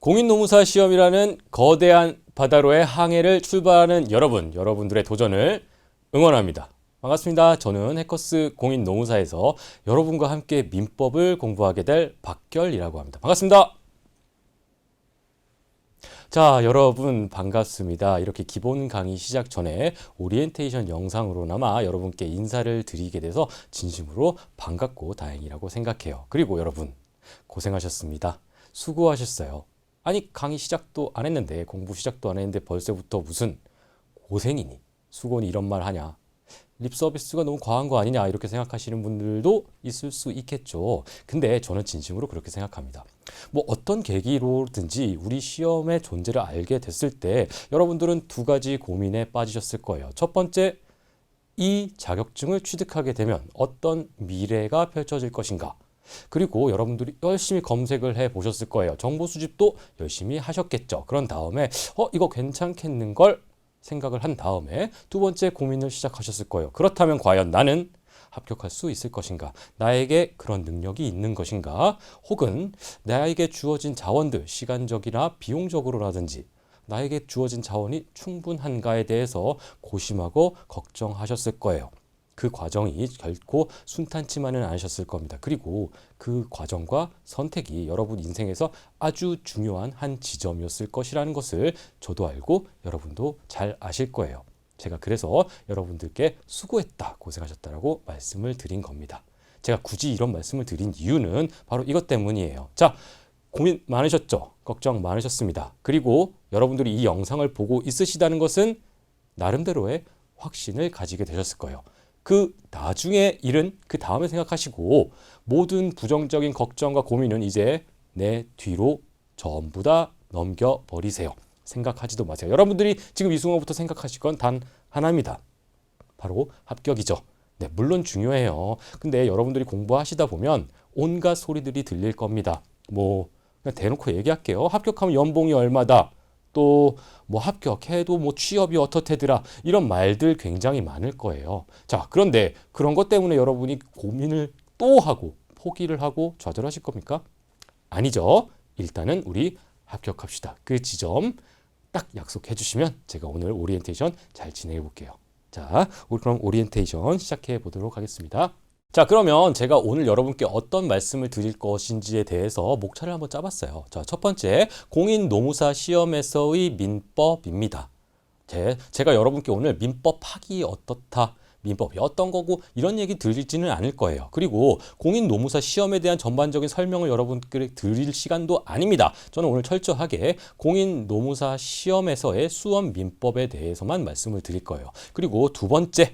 공인노무사 시험이라는 거대한 바다로의 항해를 출발하는 여러분들의 도전을 응원합니다. 반갑습니다. 저는 해커스 공인노무사에서 여러분과 함께 민법을 공부하게 될 박결이라고 합니다. 반갑습니다. 자, 여러분 반갑습니다. 이렇게 기본 강의 시작 전에 오리엔테이션 영상으로나마 여러분께 인사를 드리게 돼서 진심으로 반갑고 다행이라고 생각해요. 그리고 여러분 고생하셨습니다. 수고하셨어요. 아니 강의 시작도 안 했는데 공부 시작도 안 했는데 벌써부터 무슨 고생이니 수고니 이런 말 하냐, 립 서비스가 너무 과한 거 아니냐 이렇게 생각하시는 분들도 있을 수 있겠죠. 근데 저는 진심으로 그렇게 생각합니다. 뭐 어떤 계기로든지 우리 시험의 존재를 알게 됐을 때 여러분들은 두 가지 고민에 빠지셨을 거예요. 첫 번째, 이 자격증을 취득하게 되면 어떤 미래가 펼쳐질 것인가. 그리고 여러분들이 열심히 검색을 해 보셨을 거예요. 정보 수집도 열심히 하셨겠죠. 그런 다음에 이거 괜찮겠는걸 생각을 한 다음에 두 번째 고민을 시작하셨을 거예요. 그렇다면 과연 나는 합격할 수 있을 것인가? 나에게 그런 능력이 있는 것인가? 혹은 나에게 주어진 자원들, 시간적이나 비용적으로라든지 나에게 주어진 자원이 충분한가에 대해서 고심하고 걱정하셨을 거예요. 그 과정이 결코 순탄치만은 않으셨을 겁니다. 그리고 그 과정과 선택이 여러분 인생에서 아주 중요한 한 지점이었을 것이라는 것을 저도 알고 여러분도 잘 아실 거예요. 제가 그래서 여러분들께 수고했다, 고생하셨다라고 말씀을 드린 겁니다. 제가 굳이 이런 말씀을 드린 이유는 바로 이것 때문이에요. 자, 고민 많으셨죠? 걱정 많으셨습니다. 그리고 여러분들이 이 영상을 보고 있으시다는 것은 나름대로의 확신을 가지게 되셨을 거예요. 그 나중에 일은 그 다음에 생각하시고 모든 부정적인 걱정과 고민은 이제 내 뒤로 전부 다 넘겨버리세요. 생각하지도 마세요. 여러분들이 지금 이 순간부터 생각하실 건 단 하나입니다. 바로 합격이죠. 네, 물론 중요해요. 근데 여러분들이 공부하시다 보면 온갖 소리들이 들릴 겁니다. 뭐 그냥 대놓고 얘기할게요. 합격하면 연봉이 얼마다. 또 뭐 합격해도 뭐 취업이 어떻대더라 이런 말들 굉장히 많을 거예요. 자, 그런데 그런 것 때문에 여러분이 고민을 또 하고 포기를 하고 좌절하실 겁니까? 아니죠. 일단은 우리 합격합시다. 그 지점 딱 약속해 주시면 제가 오늘 오리엔테이션 잘 진행해 볼게요. 자, 우리 그럼 오리엔테이션 시작해 보도록 하겠습니다. 자, 그러면 제가 오늘 여러분께 어떤 말씀을 드릴 것인지에 대해서 목차를 한번 짜봤어요. 자, 첫 번째, 공인노무사 시험에서의 민법입니다. 제가 여러분께 오늘 민법학이 어떻다, 민법이 어떤 거고 이런 얘기 드리지는 않을 거예요. 그리고 공인노무사 시험에 대한 전반적인 설명을 여러분께 드릴 시간도 아닙니다. 저는 오늘 철저하게 공인노무사 시험에서의 수험 민법에 대해서만 말씀을 드릴 거예요. 그리고 두 번째,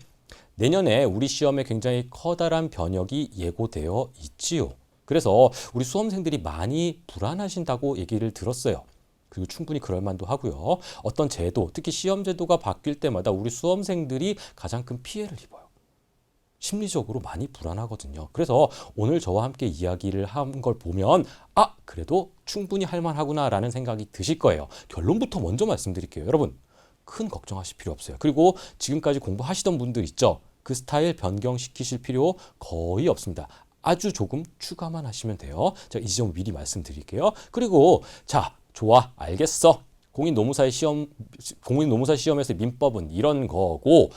내년에 우리 시험에 굉장히 커다란 변혁이 예고되어 있지요. 그래서 우리 수험생들이 많이 불안하신다고 얘기를 들었어요. 그리고 충분히 그럴 만도 하고요. 어떤 제도, 특히 시험 제도가 바뀔 때마다 우리 수험생들이 가장 큰 피해를 입어요. 심리적으로 많이 불안하거든요. 그래서 오늘 저와 함께 이야기를 한 걸 보면 그래도 충분히 할 만하구나라는 생각이 드실 거예요. 결론부터 먼저 말씀드릴게요. 여러분, 큰 걱정하실 필요 없어요. 그리고 지금까지 공부하시던 분들 있죠? 그 스타일 변경시키실 필요 거의 없습니다. 아주 조금 추가만 하시면 돼요. 제가 이 지점 미리 말씀드릴게요. 그리고 자, 좋아, 알겠어. 공인노무사 시험에서 민법은 이런 거고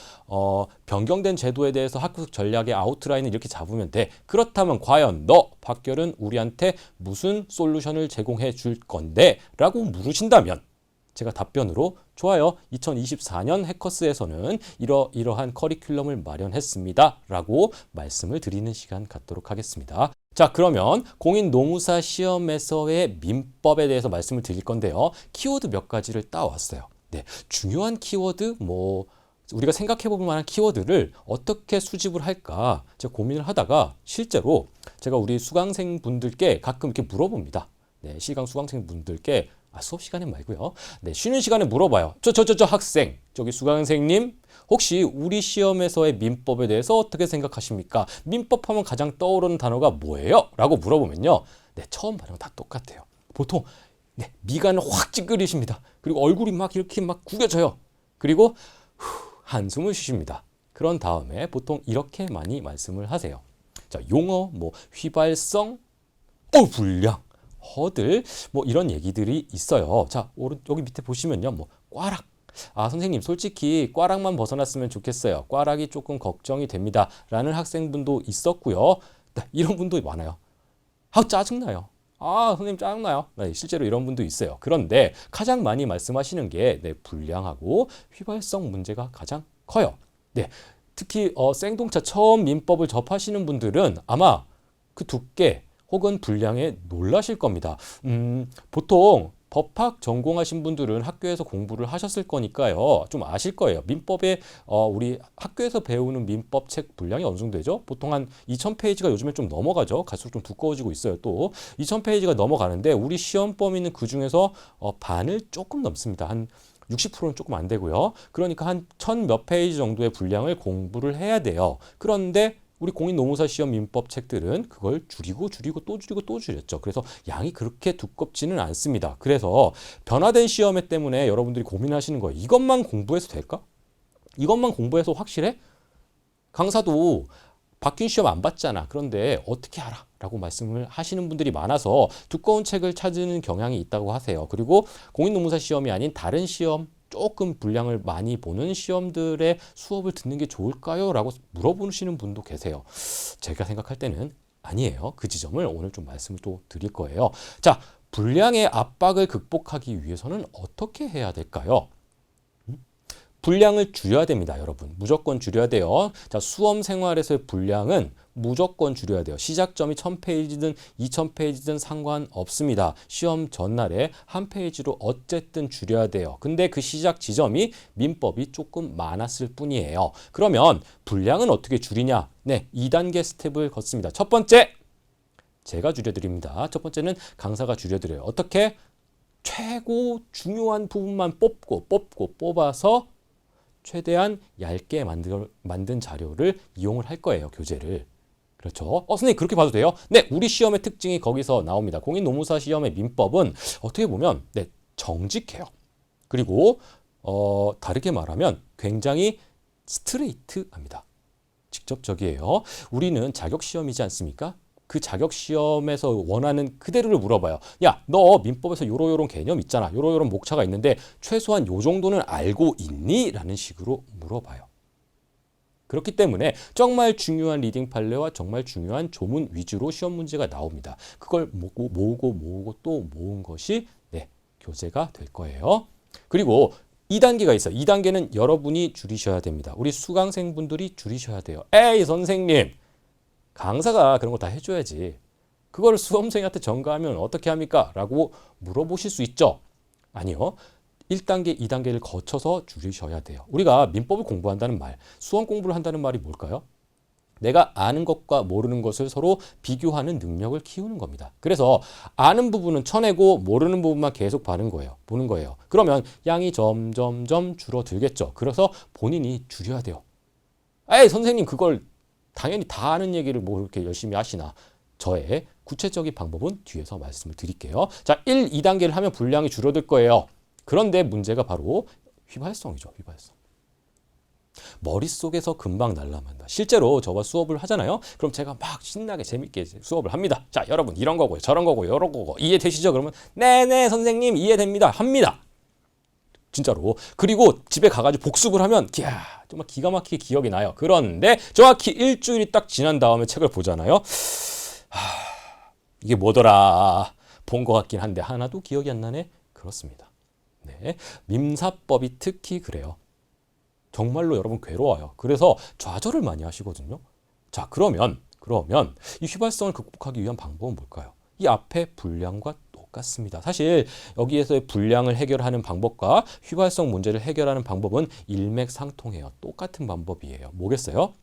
변경된 제도에 대해서 학습 전략의 아웃라인을 이렇게 잡으면 돼. 그렇다면 과연 너 박결은 우리한테 무슨 솔루션을 제공해 줄 건데? 라고 물으신다면 제가 답변으로 좋아요. 2024년 해커스에서는 이러한 커리큘럼을 마련했습니다. 라고 말씀을 드리는 시간 갖도록 하겠습니다. 자, 그러면 공인노무사 시험에서의 민법에 대해서 말씀을 드릴 건데요. 키워드 몇 가지를 따왔어요. 네, 중요한 키워드, 우리가 생각해 볼 만한 키워드를 어떻게 수집을 할까 제가 고민을 하다가 실제로 제가 우리 수강생 분들께 가끔 이렇게 물어봅니다. 네, 실강 수강생 분들께 수업 시간에 말고요. 네, 쉬는 시간에 물어봐요. 저 학생, 저기 수강생님, 혹시 우리 시험에서의 민법에 대해서 어떻게 생각하십니까? 민법하면 가장 떠오르는 단어가 뭐예요? 라고 물어보면요. 네, 처음 반응 다 똑같아요. 보통 미간을 확 찌그리십니다. 그리고 얼굴이 막 이렇게 막 구겨져요. 그리고 한숨을 쉬십니다. 그런 다음에 보통 이렇게 많이 말씀을 하세요. 자, 용어, 휘발성, 불량. 허들 뭐 이런 얘기들이 있어요. 자, 여기 밑에 보시면요. 뭐 꽈락. 선생님, 솔직히 꽈락만 벗어났으면 좋겠어요. 꽈락이 조금 걱정이 됩니다. 라는 학생분도 있었고요. 네, 이런 분도 많아요. 짜증나요. 선생님 짜증나요. 네, 실제로 이런 분도 있어요. 그런데 가장 많이 말씀하시는 게 네, 불량하고 휘발성 문제가 가장 커요. 네, 특히 생동차 처음 민법을 접하시는 분들은 아마 그 두께 혹은 분량에 놀라실 겁니다. 보통 법학 전공하신 분들은 학교에서 공부를 하셨을 거니까요. 좀 아실 거예요. 민법에 우리 학교에서 배우는 민법 책 분량이 어느 정도 되죠? 보통 한 2000페이지가 요즘에 좀 넘어가죠. 갈수록 좀 두꺼워지고 있어요. 또 2000페이지가 넘어가는데 우리 시험 범위는 그중에서 반을 조금 넘습니다. 한 60%는 조금 안 되고요. 그러니까 한 1000 몇 페이지 정도의 분량을 공부를 해야 돼요. 그런데 우리 공인노무사 시험 민법 책들은 그걸 줄이고 또 줄이고 또 줄였죠. 그래서 양이 그렇게 두껍지는 않습니다. 그래서 변화된 시험에 때문에 여러분들이 고민하시는 거예요. 이것만 공부해서 될까? 이것만 공부해서 확실해? 강사도 바뀐 시험 안 봤잖아. 그런데 어떻게 알아? 라고 말씀을 하시는 분들이 많아서 두꺼운 책을 찾는 경향이 있다고 하세요. 그리고 공인노무사 시험이 아닌 다른 시험, 조금 분량을 많이 보는 시험들의 수업을 듣는 게 좋을까요? 라고 물어보시는 분도 계세요. 제가 생각할 때는 아니에요. 그 지점을 오늘 좀 말씀을 또 드릴 거예요. 자, 분량의 압박을 극복하기 위해서는 어떻게 해야 될까요? 분량을 줄여야 됩니다, 여러분. 무조건 줄여야 돼요. 자, 수험 생활에서의 분량은 무조건 줄여야 돼요. 시작점이 1000페이지든 2000페이지든 상관없습니다. 시험 전날에 한 페이지로 어쨌든 줄여야 돼요. 근데 그 시작 지점이 민법이 조금 많았을 뿐이에요. 그러면 분량은 어떻게 줄이냐? 네, 2단계 스텝을 걷습니다. 첫 번째, 제가 줄여드립니다. 첫 번째는 강사가 줄여드려요. 어떻게? 최고 중요한 부분만 뽑아서 최대한 얇게 만든 자료를 이용을 할 거예요. 교재를. 그렇죠. 선생님 그렇게 봐도 돼요? 네, 우리 시험의 특징이 거기서 나옵니다. 공인노무사 시험의 민법은 어떻게 보면 네, 정직해요. 그리고 다르게 말하면 굉장히 스트레이트합니다. 직접적이에요. 우리는 자격시험이지 않습니까? 그 자격시험에서 원하는 그대로를 물어봐요. 야, 너 민법에서 요런 개념 있잖아. 요런 목차가 있는데 최소한 요 정도는 알고 있니? 라는 식으로 물어봐요. 그렇기 때문에 정말 중요한 리딩 판례와 정말 중요한 조문 위주로 시험 문제가 나옵니다. 그걸 모으고 또 모은 것이 네, 교재가 될 거예요. 그리고 2단계가 있어요. 2단계는 여러분이 줄이셔야 됩니다. 우리 수강생분들이 줄이셔야 돼요. 에이 선생님, 강사가 그런 거 다 해줘야지. 그걸 수험생한테 전가하면 어떻게 합니까? 라고 물어보실 수 있죠. 아니요. 1단계, 2단계를 거쳐서 줄이셔야 돼요. 우리가 민법을 공부한다는 말, 수험 공부를 한다는 말이 뭘까요? 내가 아는 것과 모르는 것을 서로 비교하는 능력을 키우는 겁니다. 그래서 아는 부분은 쳐내고 모르는 부분만 계속 보는 거예요. 그러면 양이 점점점 줄어들겠죠. 그래서 본인이 줄여야 돼요. 에이 선생님 그걸 당연히 다 아는 얘기를 뭐 그렇게 열심히 하시나. 저의 구체적인 방법은 뒤에서 말씀을 드릴게요. 자, 1, 2단계를 하면 분량이 줄어들 거예요. 그런데 문제가 바로 휘발성이죠. 휘발성. 머릿속에서 금방 날아간다. 실제로 저와 수업을 하잖아요. 그럼 제가 막 신나게 재밌게 수업을 합니다. 자, 여러분 이런 거고요. 저런 거고요. 이런 거고. 이해되시죠? 그러면 네네 선생님 이해됩니다. 합니다. 진짜로. 그리고 집에 가가지고 복습을 하면 정말 기가 막히게 기억이 나요. 그런데 정확히 일주일이 딱 지난 다음에 책을 보잖아요. 이게 뭐더라. 본 것 같긴 한데 하나도 기억이 안 나네. 그렇습니다. 네, 민사법이 특히 그래요. 정말로 여러분 괴로워요. 그래서 좌절을 많이 하시거든요. 자, 그러면 이 휘발성을 극복하기 위한 방법은 뭘까요? 이 앞에 분량과 똑같습니다. 사실 여기에서의 분량을 해결하는 방법과 휘발성 문제를 해결하는 방법은 일맥상통해요. 똑같은 방법이에요. 뭐겠어요?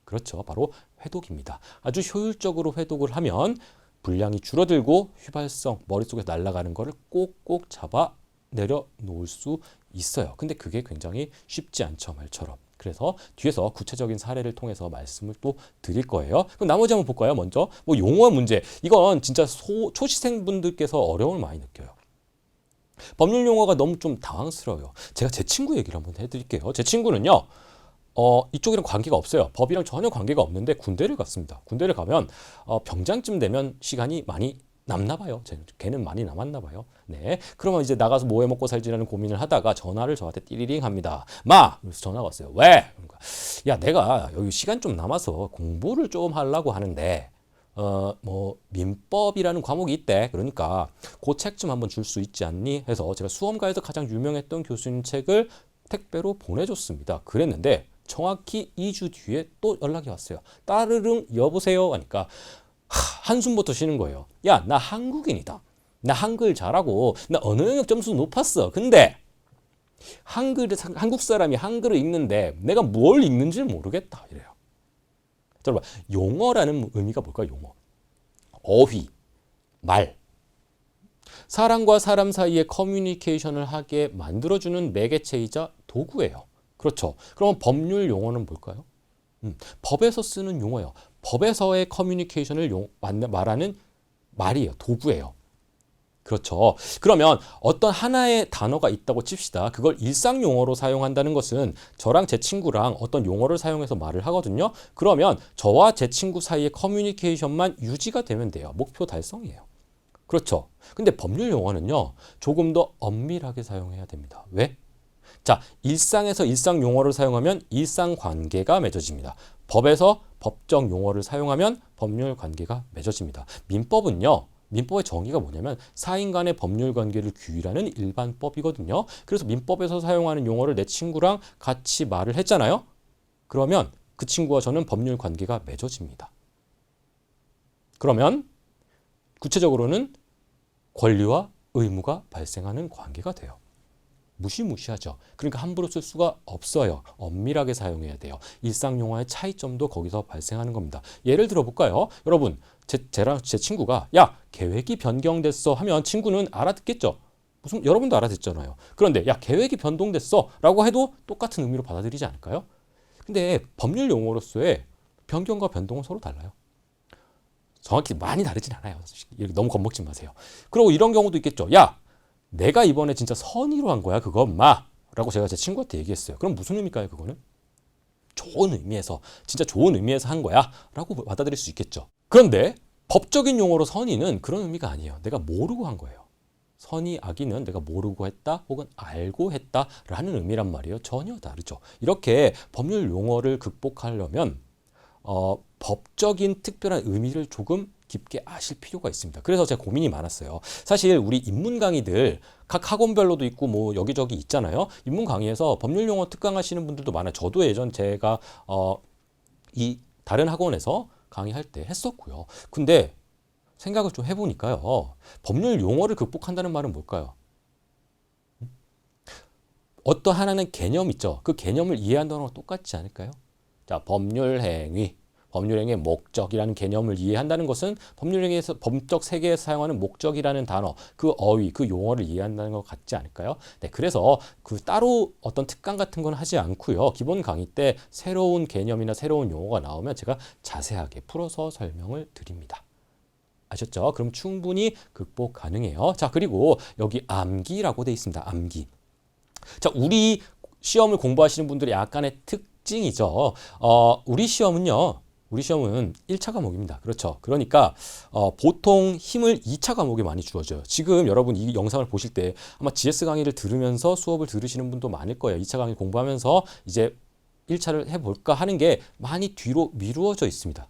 그렇죠. 바로 회독입니다. 아주 효율적으로 회독을 하면 분량이 줄어들고 휘발성, 머릿속에 날아가는 거를 꼭꼭 잡아 내려놓을 수 있어요. 근데 그게 굉장히 쉽지 않죠. 말처럼. 그래서 뒤에서 구체적인 사례를 통해서 말씀을 또 드릴 거예요. 그럼 나머지 한번 볼까요? 먼저 뭐 용어 문제. 이건 진짜 초시생분들께서 어려움을 많이 느껴요. 법률 용어가 너무 좀 당황스러워요. 제가 제 친구 얘기를 한번 해드릴게요. 제 친구는요. 이쪽이랑 관계가 없어요. 법이랑 전혀 관계가 없는데 군대를 갔습니다. 군대를 가면 병장쯤 되면 시간이 많이 남나 봐요. 걔는 많이 남았나 봐요. 네. 그러면 이제 나가서 뭐 해 먹고 살지라는 고민을 하다가 전화를 저한테 띠리링 합니다. 마! 그래서 전화가 왔어요. 왜? 그러니까, 야, 내가 여기 시간 좀 남아서 공부를 좀 하려고 하는데 뭐 민법이라는 과목이 있대. 그러니까 그 책 좀 한번 줄 수 있지 않니? 해서 제가 수험가에서 가장 유명했던 교수님 책을 택배로 보내줬습니다. 그랬는데 정확히 2주 뒤에 또 연락이 왔어요. 따르릉 여보세요 하니까 한숨부터 쉬는 거예요. 야, 나 한국인이다. 나 한글 잘하고 나 언어 영역 점수 높았어. 근데 한국 사람이 한글을 읽는데 내가 뭘 읽는지 모르겠다. 이래요. 여러분, 용어라는 의미가 뭘까요? 용어. 어휘, 말. 사람과 사람 사이의 커뮤니케이션을 하게 만들어주는 매개체이자 도구예요. 그렇죠. 그럼 법률 용어는 뭘까요? 법에서 쓰는 용어예요. 법에서의 커뮤니케이션을 말하는 말이에요. 도구예요. 그렇죠. 그러면 어떤 하나의 단어가 있다고 칩시다. 그걸 일상 용어로 사용한다는 것은 저랑 제 친구랑 어떤 용어를 사용해서 말을 하거든요. 그러면 저와 제 친구 사이의 커뮤니케이션만 유지가 되면 돼요. 목표 달성이에요. 그렇죠. 근데 법률 용어는요, 조금 더 엄밀하게 사용해야 됩니다. 왜? 자, 일상에서 일상 용어를 사용하면 일상 관계가 맺어집니다. 법에서 법적 용어를 사용하면 법률 관계가 맺어집니다. 민법은요, 민법의 정의가 뭐냐면 사인 간의 법률 관계를 규율하는 일반법이거든요. 그래서 민법에서 사용하는 용어를 내 친구랑 같이 말을 했잖아요. 그러면 그 친구와 저는 법률 관계가 맺어집니다. 그러면 구체적으로는 권리와 의무가 발생하는 관계가 돼요. 무시무시하죠. 그러니까 함부로 쓸 수가 없어요. 엄밀하게 사용해야 돼요. 일상 용어의 차이점도 거기서 발생하는 겁니다. 예를 들어 볼까요? 여러분, 제 친구가 야, 계획이 변경됐어 하면 친구는 알아듣겠죠. 무슨 여러분도 알아듣잖아요. 그런데 야, 계획이 변동됐어 라고 해도 똑같은 의미로 받아들이지 않을까요? 근데 법률 용어로서의 변경과 변동은 서로 달라요. 정확히 많이 다르진 않아요. 너무 겁먹지 마세요. 그리고 이런 경우도 있겠죠. 야, 내가 이번에 진짜 선의로 한 거야, 그거 엄마 라고 제가 제 친구한테 얘기했어요. 그럼 무슨 의미일까요, 그거는? 좋은 의미에서, 진짜 좋은 의미에서 한 거야 라고 받아들일 수 있겠죠. 그런데 법적인 용어로 선의는 그런 의미가 아니에요. 내가 모르고 한 거예요. 선의, 악의는 내가 모르고 했다 혹은 알고 했다라는 의미란 말이에요. 전혀 다르죠. 이렇게 법률 용어를 극복하려면 법적인 특별한 의미를 조금 깊게 아실 필요가 있습니다. 그래서 제가 고민이 많았어요. 사실 우리 입문 강의들 각 학원별로도 있고 뭐 여기저기 있잖아요. 입문 강의에서 법률 용어 특강하시는 분들도 많아요. 저도 예전 제가 이 다른 학원에서 강의할 때 했었고요. 근데 생각을 좀 해보니까요. 법률 용어를 극복한다는 말은 뭘까요? 어떤 하나는 개념 있죠. 그 개념을 이해한다는 건 똑같지 않을까요? 자, 법률행위. 법률행위의 목적이라는 개념을 이해한다는 것은 법률행위에서 법적 세계에서 사용하는 목적이라는 단어, 그 어휘, 그 용어를 이해한다는 것 같지 않을까요? 네, 그래서 그 따로 어떤 특강 같은 건 하지 않고요. 기본 강의 때 새로운 개념이나 새로운 용어가 나오면 제가 자세하게 풀어서 설명을 드립니다. 아셨죠? 그럼 충분히 극복 가능해요. 자, 그리고 여기 암기라고 돼 있습니다. 암기. 자, 우리 시험을 공부하시는 분들의 약간의 특징이죠. 우리 시험은 1차 과목입니다. 그렇죠. 그러니까 보통 힘을 2차 과목에 많이 주어져요. 지금 여러분 이 영상을 보실 때 아마 GS 강의를 들으면서 수업을 들으시는 분도 많을 거예요. 2차 강의 공부하면서 이제 1차를 해볼까 하는 게 많이 뒤로 미루어져 있습니다.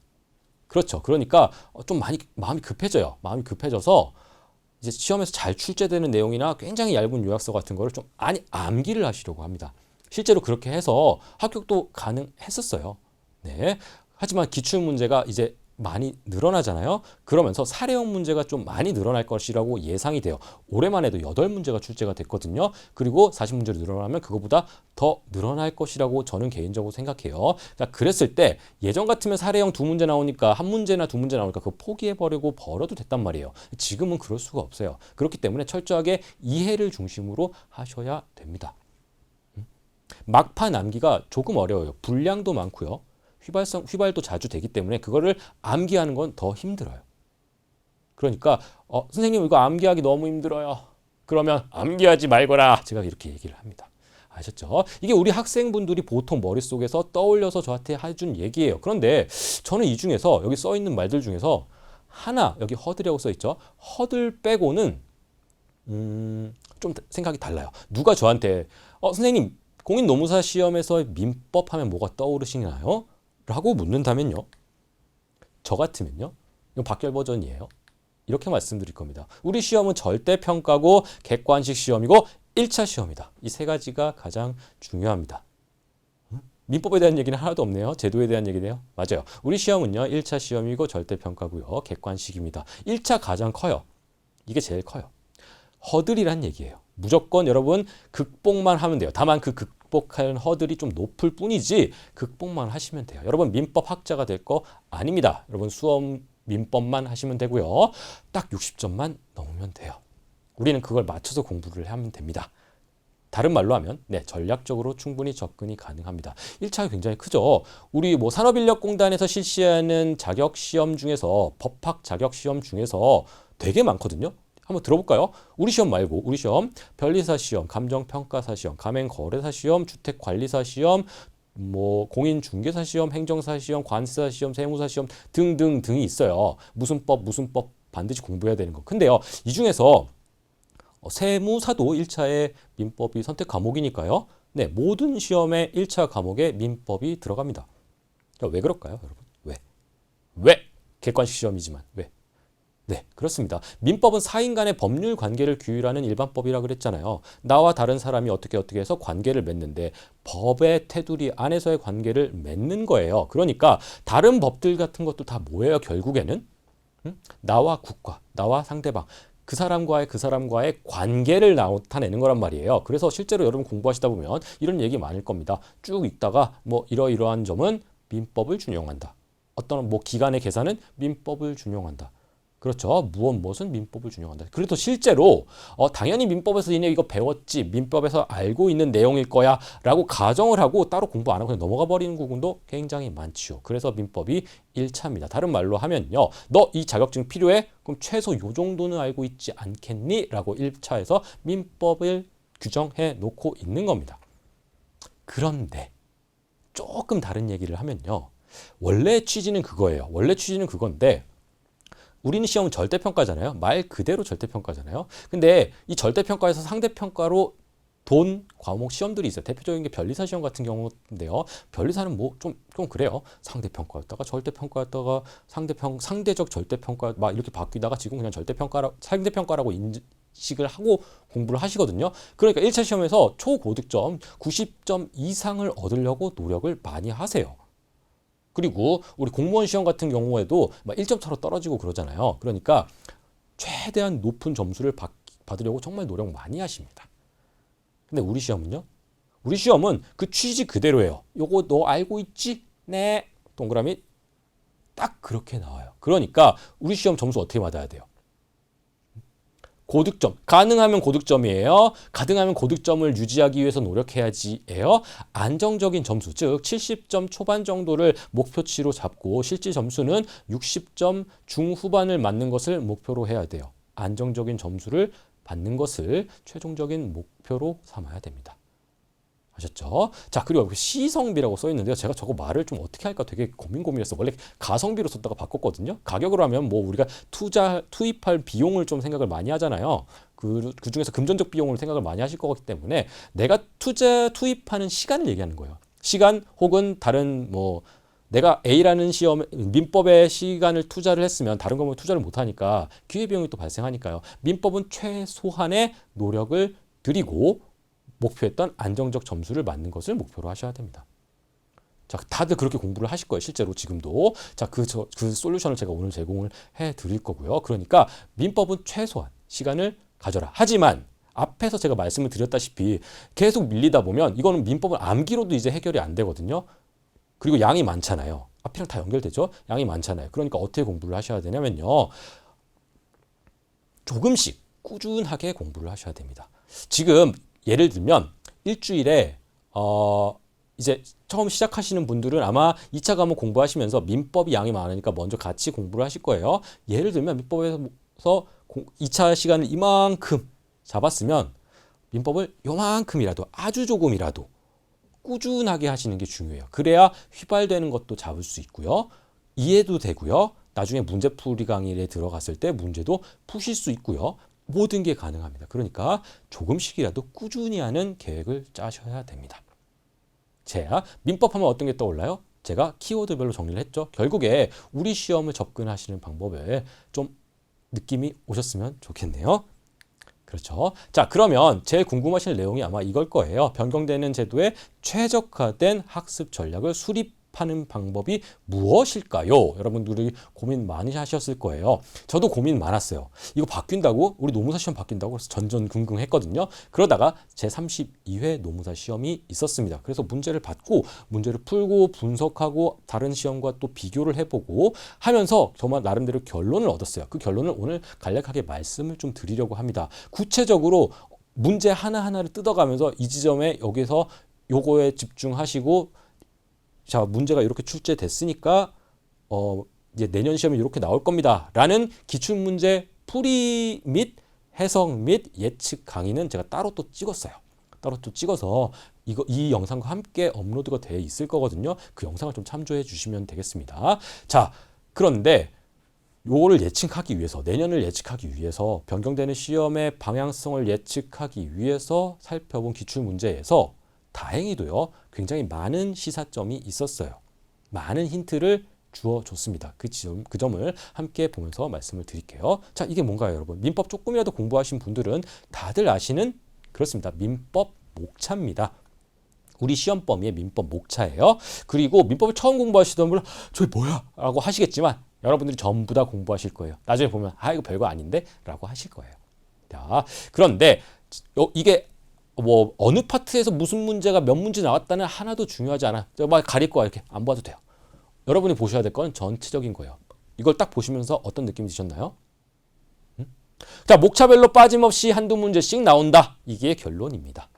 그렇죠. 그러니까 좀 많이 마음이 급해져요. 마음이 급해져서 이제 시험에서 잘 출제되는 내용이나 굉장히 얇은 요약서 같은 거를 좀 많이 암기를 하시려고 합니다. 실제로 그렇게 해서 합격도 가능했었어요. 네. 하지만 기출 문제가 이제 많이 늘어나잖아요. 그러면서 사례형 문제가 좀 많이 늘어날 것이라고 예상이 돼요. 올해만 해도 8문제가 출제가 됐거든요. 그리고 40문제로 늘어나면 그거보다 더 늘어날 것이라고 저는 개인적으로 생각해요. 자, 그랬을 때 예전 같으면 사례형 2문제 나오니까 1문제나 2문제 나오니까 그거 포기해버리고 벌어도 됐단 말이에요. 지금은 그럴 수가 없어요. 그렇기 때문에 철저하게 이해를 중심으로 하셔야 됩니다. 막판 암기가 조금 어려워요. 분량도 많고요. 휘발도 자주 되기 때문에 그거를 암기하는 건 더 힘들어요. 그러니까 선생님 이거 암기하기 너무 힘들어요. 그러면 암기하지 말거라. 제가 이렇게 얘기를 합니다. 아셨죠? 이게 우리 학생분들이 보통 머릿속에서 떠올려서 저한테 해준 얘기예요. 그런데 저는 이 중에서 여기 써 있는 말들 중에서 하나 여기 허들이라고 써 있죠. 허들 빼고는 좀 생각이 달라요. 누가 저한테 선생님 공인노무사 시험에서 민법 하면 뭐가 떠오르시나요? 라고 묻는다면요. 저 같으면요. 이건 박결 버전이에요. 이렇게 말씀드릴 겁니다. 우리 시험은 절대평가고 객관식 시험이고 1차 시험이다. 이 세 가지가 가장 중요합니다. 민법에 대한 얘기는 하나도 없네요. 제도에 대한 얘기네요. 맞아요. 우리 시험은요. 1차 시험이고 절대평가고요. 객관식입니다. 1차 가장 커요. 이게 제일 커요. 허들이란 얘기예요. 무조건 여러분 극복만 하면 돼요. 다만 그 극복하는 허들이 좀 높을 뿐이지 극복만 하시면 돼요. 여러분 민법 학자가 될 거 아닙니다. 여러분 수업 민법만 하시면 되고요. 딱 60점만 넘으면 돼요. 우리는 그걸 맞춰서 공부를 하면 됩니다. 다른 말로 하면 전략적으로 충분히 접근이 가능합니다. 1차가 굉장히 크죠. 우리 뭐 산업인력공단에서 실시하는 자격시험 중에서 법학 자격시험 중에서 되게 많거든요. 한번 들어볼까요? 우리 시험 말고 우리 시험 변리사 시험, 감정평가사 시험, 가맹거래사 시험, 주택관리사 시험, 뭐 공인중개사 시험, 행정사 시험, 관세사 시험, 세무사 시험 등등등이 있어요. 무슨 법 반드시 공부해야 되는 거. 근데요, 이 중에서 세무사도 1차에 민법이 선택 과목이니까요. 모든 시험의 1차 과목에 민법이 들어갑니다. 그러니까 왜 그럴까요, 여러분? 왜? 객관식 시험이지만 왜? 그렇습니다. 민법은 사인 간의 법률 관계를 규율하는 일반법이라 그랬잖아요. 나와 다른 사람이 어떻게 해서 관계를 맺는데 법의 테두리 안에서의 관계를 맺는 거예요. 그러니까 다른 법들 같은 것도 다 뭐예요, 결국에는? 나와 국가, 나와 상대방, 그 사람과의 관계를 나타내는 거란 말이에요. 그래서 실제로 여러분 공부하시다 보면 이런 얘기 많을 겁니다. 쭉 읽다가 뭐 이러이러한 점은 민법을 준용한다. 어떤 뭐 기간의 계산은 민법을 준용한다. 그렇죠. 무엇은 민법을 준용한다. 그래도 실제로 당연히 민법에서 니네 이거 배웠지, 민법에서 알고 있는 내용일 거야 라고 가정을 하고 따로 공부 안 하고 그냥 넘어가 버리는 부분도 굉장히 많지요. 그래서 민법이 1차입니다. 다른 말로 하면요, 너 이 자격증 필요해? 그럼 최소 요 정도는 알고 있지 않겠니? 라고 1차에서 민법을 규정해 놓고 있는 겁니다. 그런데 조금 다른 얘기를 하면요, 원래 취지는 그거예요. 원래 취지는 그건데 우리는 시험은 절대평가잖아요. 말 그대로 절대평가잖아요. 근데 이 절대평가에서 상대평가로 돈 과목 시험들이 있어요. 대표적인 게 변리사 시험 같은 경우인데요. 변리사는 뭐 좀 그래요. 상대평가였다가 절대평가였다가 상대적 절대평가 막 이렇게 바뀌다가 지금 그냥 상대평가라고 인식을 하고 공부를 하시거든요. 그러니까 1차 시험에서 초고득점 90점 이상을 얻으려고 노력을 많이 하세요. 그리고 우리 공무원 시험 같은 경우에도 막 1점 차로 떨어지고 그러잖아요. 그러니까 최대한 높은 점수를 받으려고 정말 노력 많이 하십니다. 근데 우리 시험은요? 우리 시험은 그 취지 그대로예요. 요거 너 알고 있지? 네. 동그라미 딱 그렇게 나와요. 그러니까 우리 시험 점수 어떻게 받아야 돼요? 고득점. 가능하면 고득점이에요. 가능하면 고득점을 유지하기 위해서 노력해야지예요. 안정적인 점수, 즉 70점 초반 정도를 목표치로 잡고 실질 점수는 60점 중후반을 맞는 것을 목표로 해야 돼요. 안정적인 점수를 받는 것을 최종적인 목표로 삼아야 됩니다. 아셨죠? 자, 그리고 여기 시성비라고 써 있는데요. 제가 저거 말을 좀 어떻게 할까 되게 고민했어요. 원래 가성비로 썼다가 바꿨거든요. 가격으로 하면 뭐 우리가 투입할 비용을 좀 생각을 많이 하잖아요. 그 중에서 금전적 비용을 생각을 많이 하실 거기 때문에 내가 투입하는 시간을 얘기하는 거예요. 시간 혹은 다른 뭐 내가 A라는 시험 민법에 시간을 투자를 했으면 다른 거면 투자를 못 하니까 기회비용이 또 발생하니까요. 민법은 최소한의 노력을 들이고 목표했던 안정적 점수를 맞는 것을 목표로 하셔야 됩니다. 자, 다들 그렇게 공부를 하실 거예요. 실제로 지금도. 자, 그 솔루션을 제가 오늘 제공을 해 드릴 거고요. 그러니까 민법은 최소한 시간을 가져라. 하지만 앞에서 제가 말씀을 드렸다시피 계속 밀리다 보면 이거는 민법은 암기로도 이제 해결이 안 되거든요. 그리고 양이 많잖아요. 앞이랑 다 연결되죠? 양이 많잖아요. 그러니까 어떻게 공부를 하셔야 되냐면요, 조금씩 꾸준하게 공부를 하셔야 됩니다. 지금 예를 들면 일주일에 이제 처음 시작하시는 분들은 아마 2차 과목 공부하시면서 민법이 양이 많으니까 먼저 같이 공부를 하실 거예요. 예를 들면 민법에서 2차 시간을 이만큼 잡았으면 민법을 요만큼이라도, 아주 조금이라도 꾸준하게 하시는 게 중요해요. 그래야 휘발되는 것도 잡을 수 있고요. 이해도 되고요. 나중에 문제풀이 강의에 들어갔을 때 문제도 푸실 수 있고요. 모든 게 가능합니다. 그러니까 조금씩이라도 꾸준히 하는 계획을 짜셔야 됩니다. 자, 민법 하면 어떤 게 떠올라요? 제가 키워드별로 정리를 했죠. 결국에 우리 시험을 접근하시는 방법에 좀 느낌이 오셨으면 좋겠네요. 그렇죠. 자, 그러면 제일 궁금하신 내용이 아마 이걸 거예요. 변경되는 제도에 최적화된 학습 전략을 수립하는 방법이 무엇일까요? 여러분들이 고민 많이 하셨을 거예요. 저도 고민 많았어요. 이거 바뀐다고? 우리 노무사 시험 바뀐다고? 그래서 전전긍긍했거든요. 그러다가 제32회 노무사 시험이 있었습니다. 그래서 문제를 받고 문제를 풀고 분석하고 다른 시험과 또 비교를 해보고 하면서 정말 나름대로 결론을 얻었어요. 그 결론을 오늘 간략하게 말씀을 좀 드리려고 합니다. 구체적으로 문제 하나하나를 뜯어가면서 이 지점에 여기서 요거에 집중하시고 자, 문제가 이렇게 출제됐으니까 이제 내년 시험에 이렇게 나올 겁니다. 라는 기출문제 풀이 및 해석 및 예측 강의는 제가 따로 또 찍었어요. 따로 또 찍어서 이 영상과 함께 업로드가 되어 있을 거거든요. 그 영상을 좀 참조해 주시면 되겠습니다. 자, 그런데 요거를 예측하기 위해서, 내년을 예측하기 위해서, 변경되는 시험의 방향성을 예측하기 위해서 살펴본 기출문제에서 다행히도요, 굉장히 많은 시사점이 있었어요. 많은 힌트를 주어줬습니다. 그 점을 함께 보면서 말씀을 드릴게요. 자, 이게 뭔가요, 여러분? 민법 조금이라도 공부하신 분들은 다들 아시는, 그렇습니다. 민법 목차입니다. 우리 시험 범위의 민법 목차예요. 그리고 민법을 처음 공부하시던 분은 저게 뭐야? 라고 하시겠지만 여러분들이 전부 다 공부하실 거예요. 나중에 보면 이거 별거 아닌데? 라고 하실 거예요. 자, 그런데 이게 뭐 어느 파트에서 무슨 문제가 몇 문제 나왔다는 하나도 중요하지 않아. 제가 막 가릴 거야. 이렇게 안 봐도 돼요. 여러분이 보셔야 될 건 전체적인 거예요. 이걸 딱 보시면서 어떤 느낌이 드셨나요? 자, 목차별로 빠짐없이 한두 문제씩 나온다. 이게 결론입니다.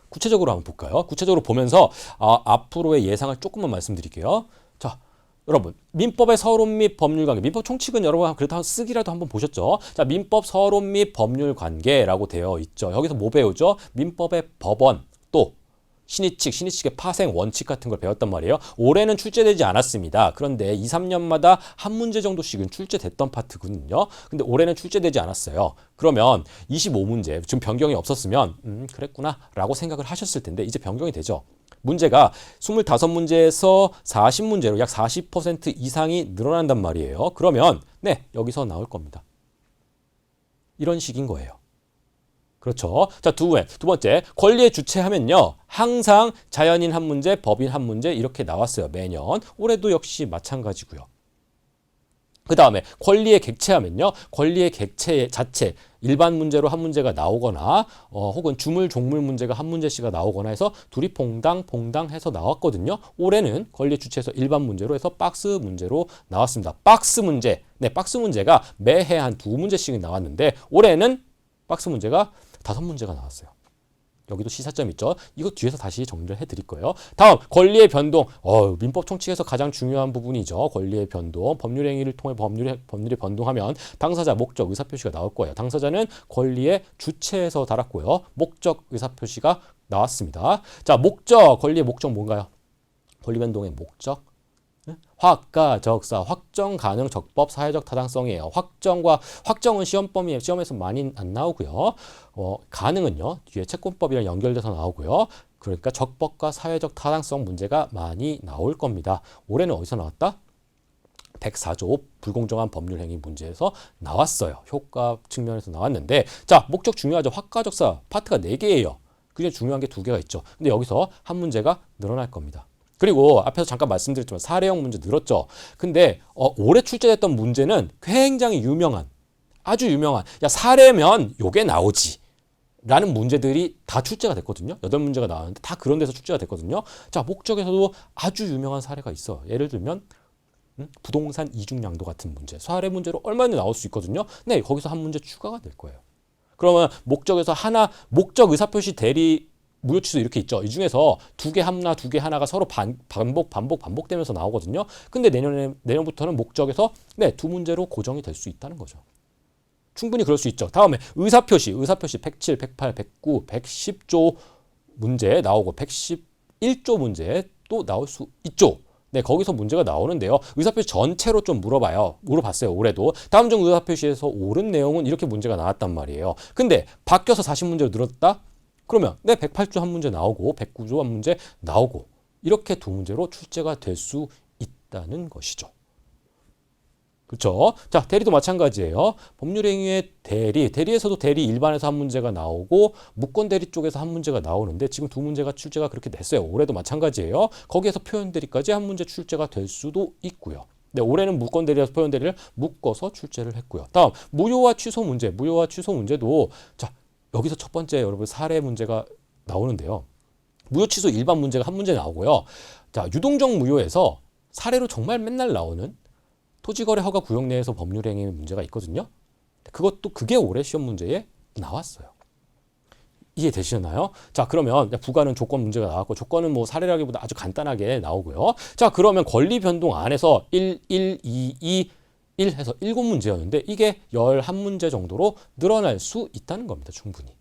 구체적으로 한번 볼까요? 구체적으로 보면서 앞으로의 예상을 조금만 말씀드릴게요. 자, 여러분, 민법의 서론 및 법률 관계. 민법 총칙은 여러분 그래도 쓰기라도 한번 보셨죠? 자, 민법 서론 및 법률 관계라고 되어 있죠. 여기서 뭐 배우죠? 민법의 법원, 또 신의칙의 파생 원칙 같은 걸 배웠단 말이에요. 올해는 출제되지 않았습니다. 그런데 2, 3년마다 한 문제 정도씩은 출제됐던 파트군요. 근데 올해는 출제되지 않았어요. 그러면 25문제, 지금 변경이 없었으면 그랬구나 라고 생각을 하셨을 텐데 이제 변경이 되죠. 문제가 25문제에서 40문제로 약 40% 이상이 늘어난단 말이에요. 그러면 네, 여기서 나올 겁니다. 이런 식인 거예요. 그렇죠. 자, 두 번째, 권리의 주체하면요. 항상 자연인 한 문제, 법인 한 문제 이렇게 나왔어요. 매년. 올해도 역시 마찬가지고요. 그 다음에 권리의 객체하면요. 권리의 객체 자체, 일반 문제로 한 문제가 나오거나 혹은 주물, 종물 문제가 한 문제씩가 나오거나 해서 둘이 퐁당 해서 나왔거든요. 올해는 권리의 주체에서 일반 문제로 해서 박스 문제로 나왔습니다. 박스 문제. 네, 박스 문제가 매해 한 두 문제씩 나왔는데 올해는 박스 문제가 5문제가 나왔어요. 여기도 시사점 있죠. 이거 뒤에서 다시 정리를 해드릴 거예요. 다음, 권리의 변동. 민법 총칙에서 가장 중요한 부분이죠. 권리의 변동. 법률 행위를 통해 법률이 변동하면 당사자, 목적, 의사표시가 나올 거예요. 당사자는 권리의 주체에서 달았고요. 목적, 의사표시가 나왔습니다. 자, 목적, 권리의 목적 뭔가요? 권리 변동의 목적. 확가적사, 확정 가능 적법 사회적 타당성이에요. 확정은 시험에서 많이 안 나오고요. 가능은요 뒤에 채권법이랑 연결돼서 나오고요. 그러니까 적법과 사회적 타당성 문제가 많이 나올 겁니다. 올해는 어디서 나왔다? 104조 불공정한 법률 행위 문제에서 나왔어요. 효과 측면에서 나왔는데 자, 목적 중요하죠. 확가적사 파트가 4개예요. 그중에 중요한 게 2개가 있죠. 근데 여기서 한 문제가 늘어날 겁니다. 그리고 앞에서 잠깐 말씀드렸지만 사례형 문제 늘었죠. 근데 올해 출제됐던 문제는 굉장히 아주 유명한 사례면 요게 나오지 라는 문제들이 다 출제가 됐거든요. 8문제가 나왔는데 다 그런 데서 출제가 됐거든요. 자, 목적에서도 아주 유명한 사례가 있어. 예를 들면 부동산 이중양도 같은 문제. 사례 문제로 얼마나 나올 수 있거든요. 네, 거기서 한 문제 추가가 될 거예요. 그러면 목적에서 목적 의사표시 대리 무효 취소 이렇게 있죠. 이 중에서 2개 하나, 2개 하나가 서로 반복되면서 나오거든요. 근데 내년부터는 목적에서 네, 2문제로 고정이 될 수 있다는 거죠. 충분히 그럴 수 있죠. 다음에 의사표시 107, 108, 109, 110조 문제 나오고 111조 문제 또 나올 수 있죠. 네, 거기서 문제가 나오는데요. 의사표시 전체로 좀 물어봤어요. 올해도. 다음 중 의사표시에서 옳은 내용은 이렇게 문제가 나왔단 말이에요. 근데 바뀌어서 40문제로 늘었다? 그러면 108조 한 문제 나오고 109조 한 문제 나오고 이렇게 두 문제로 출제가 될 수 있다는 것이죠. 그렇죠? 자, 대리도 마찬가지예요. 법률행위의 대리에서도 대리 일반에서 한 문제가 나오고 무권 대리 쪽에서 한 문제가 나오는데 지금 두 문제가 출제가 그렇게 됐어요. 올해도 마찬가지예요. 거기에서 표현 대리까지 한 문제 출제가 될 수도 있고요. 네, 올해는 무권 대리에서 표현 대리를 묶어서 출제를 했고요. 다음 무효와 취소 문제도 자, 여기서 첫 번째 여러분 사례 문제가 나오는데요. 무효 취소 일반 문제가 한 문제 나오고요. 자, 유동적 무효에서 사례로 정말 맨날 나오는 토지거래 허가 구역 내에서 법률행위 문제가 있거든요. 그게 올해 시험 문제에 나왔어요. 이해되시나요? 자, 그러면 부가는 조건 문제가 나왔고 조건은 뭐 사례라기보다 아주 간단하게 나오고요. 자, 그러면 권리 변동 안에서 1, 1, 2, 2, 1 해서 7문제였는데 이게 11문제 정도로 늘어날 수 있다는 겁니다. 충분히.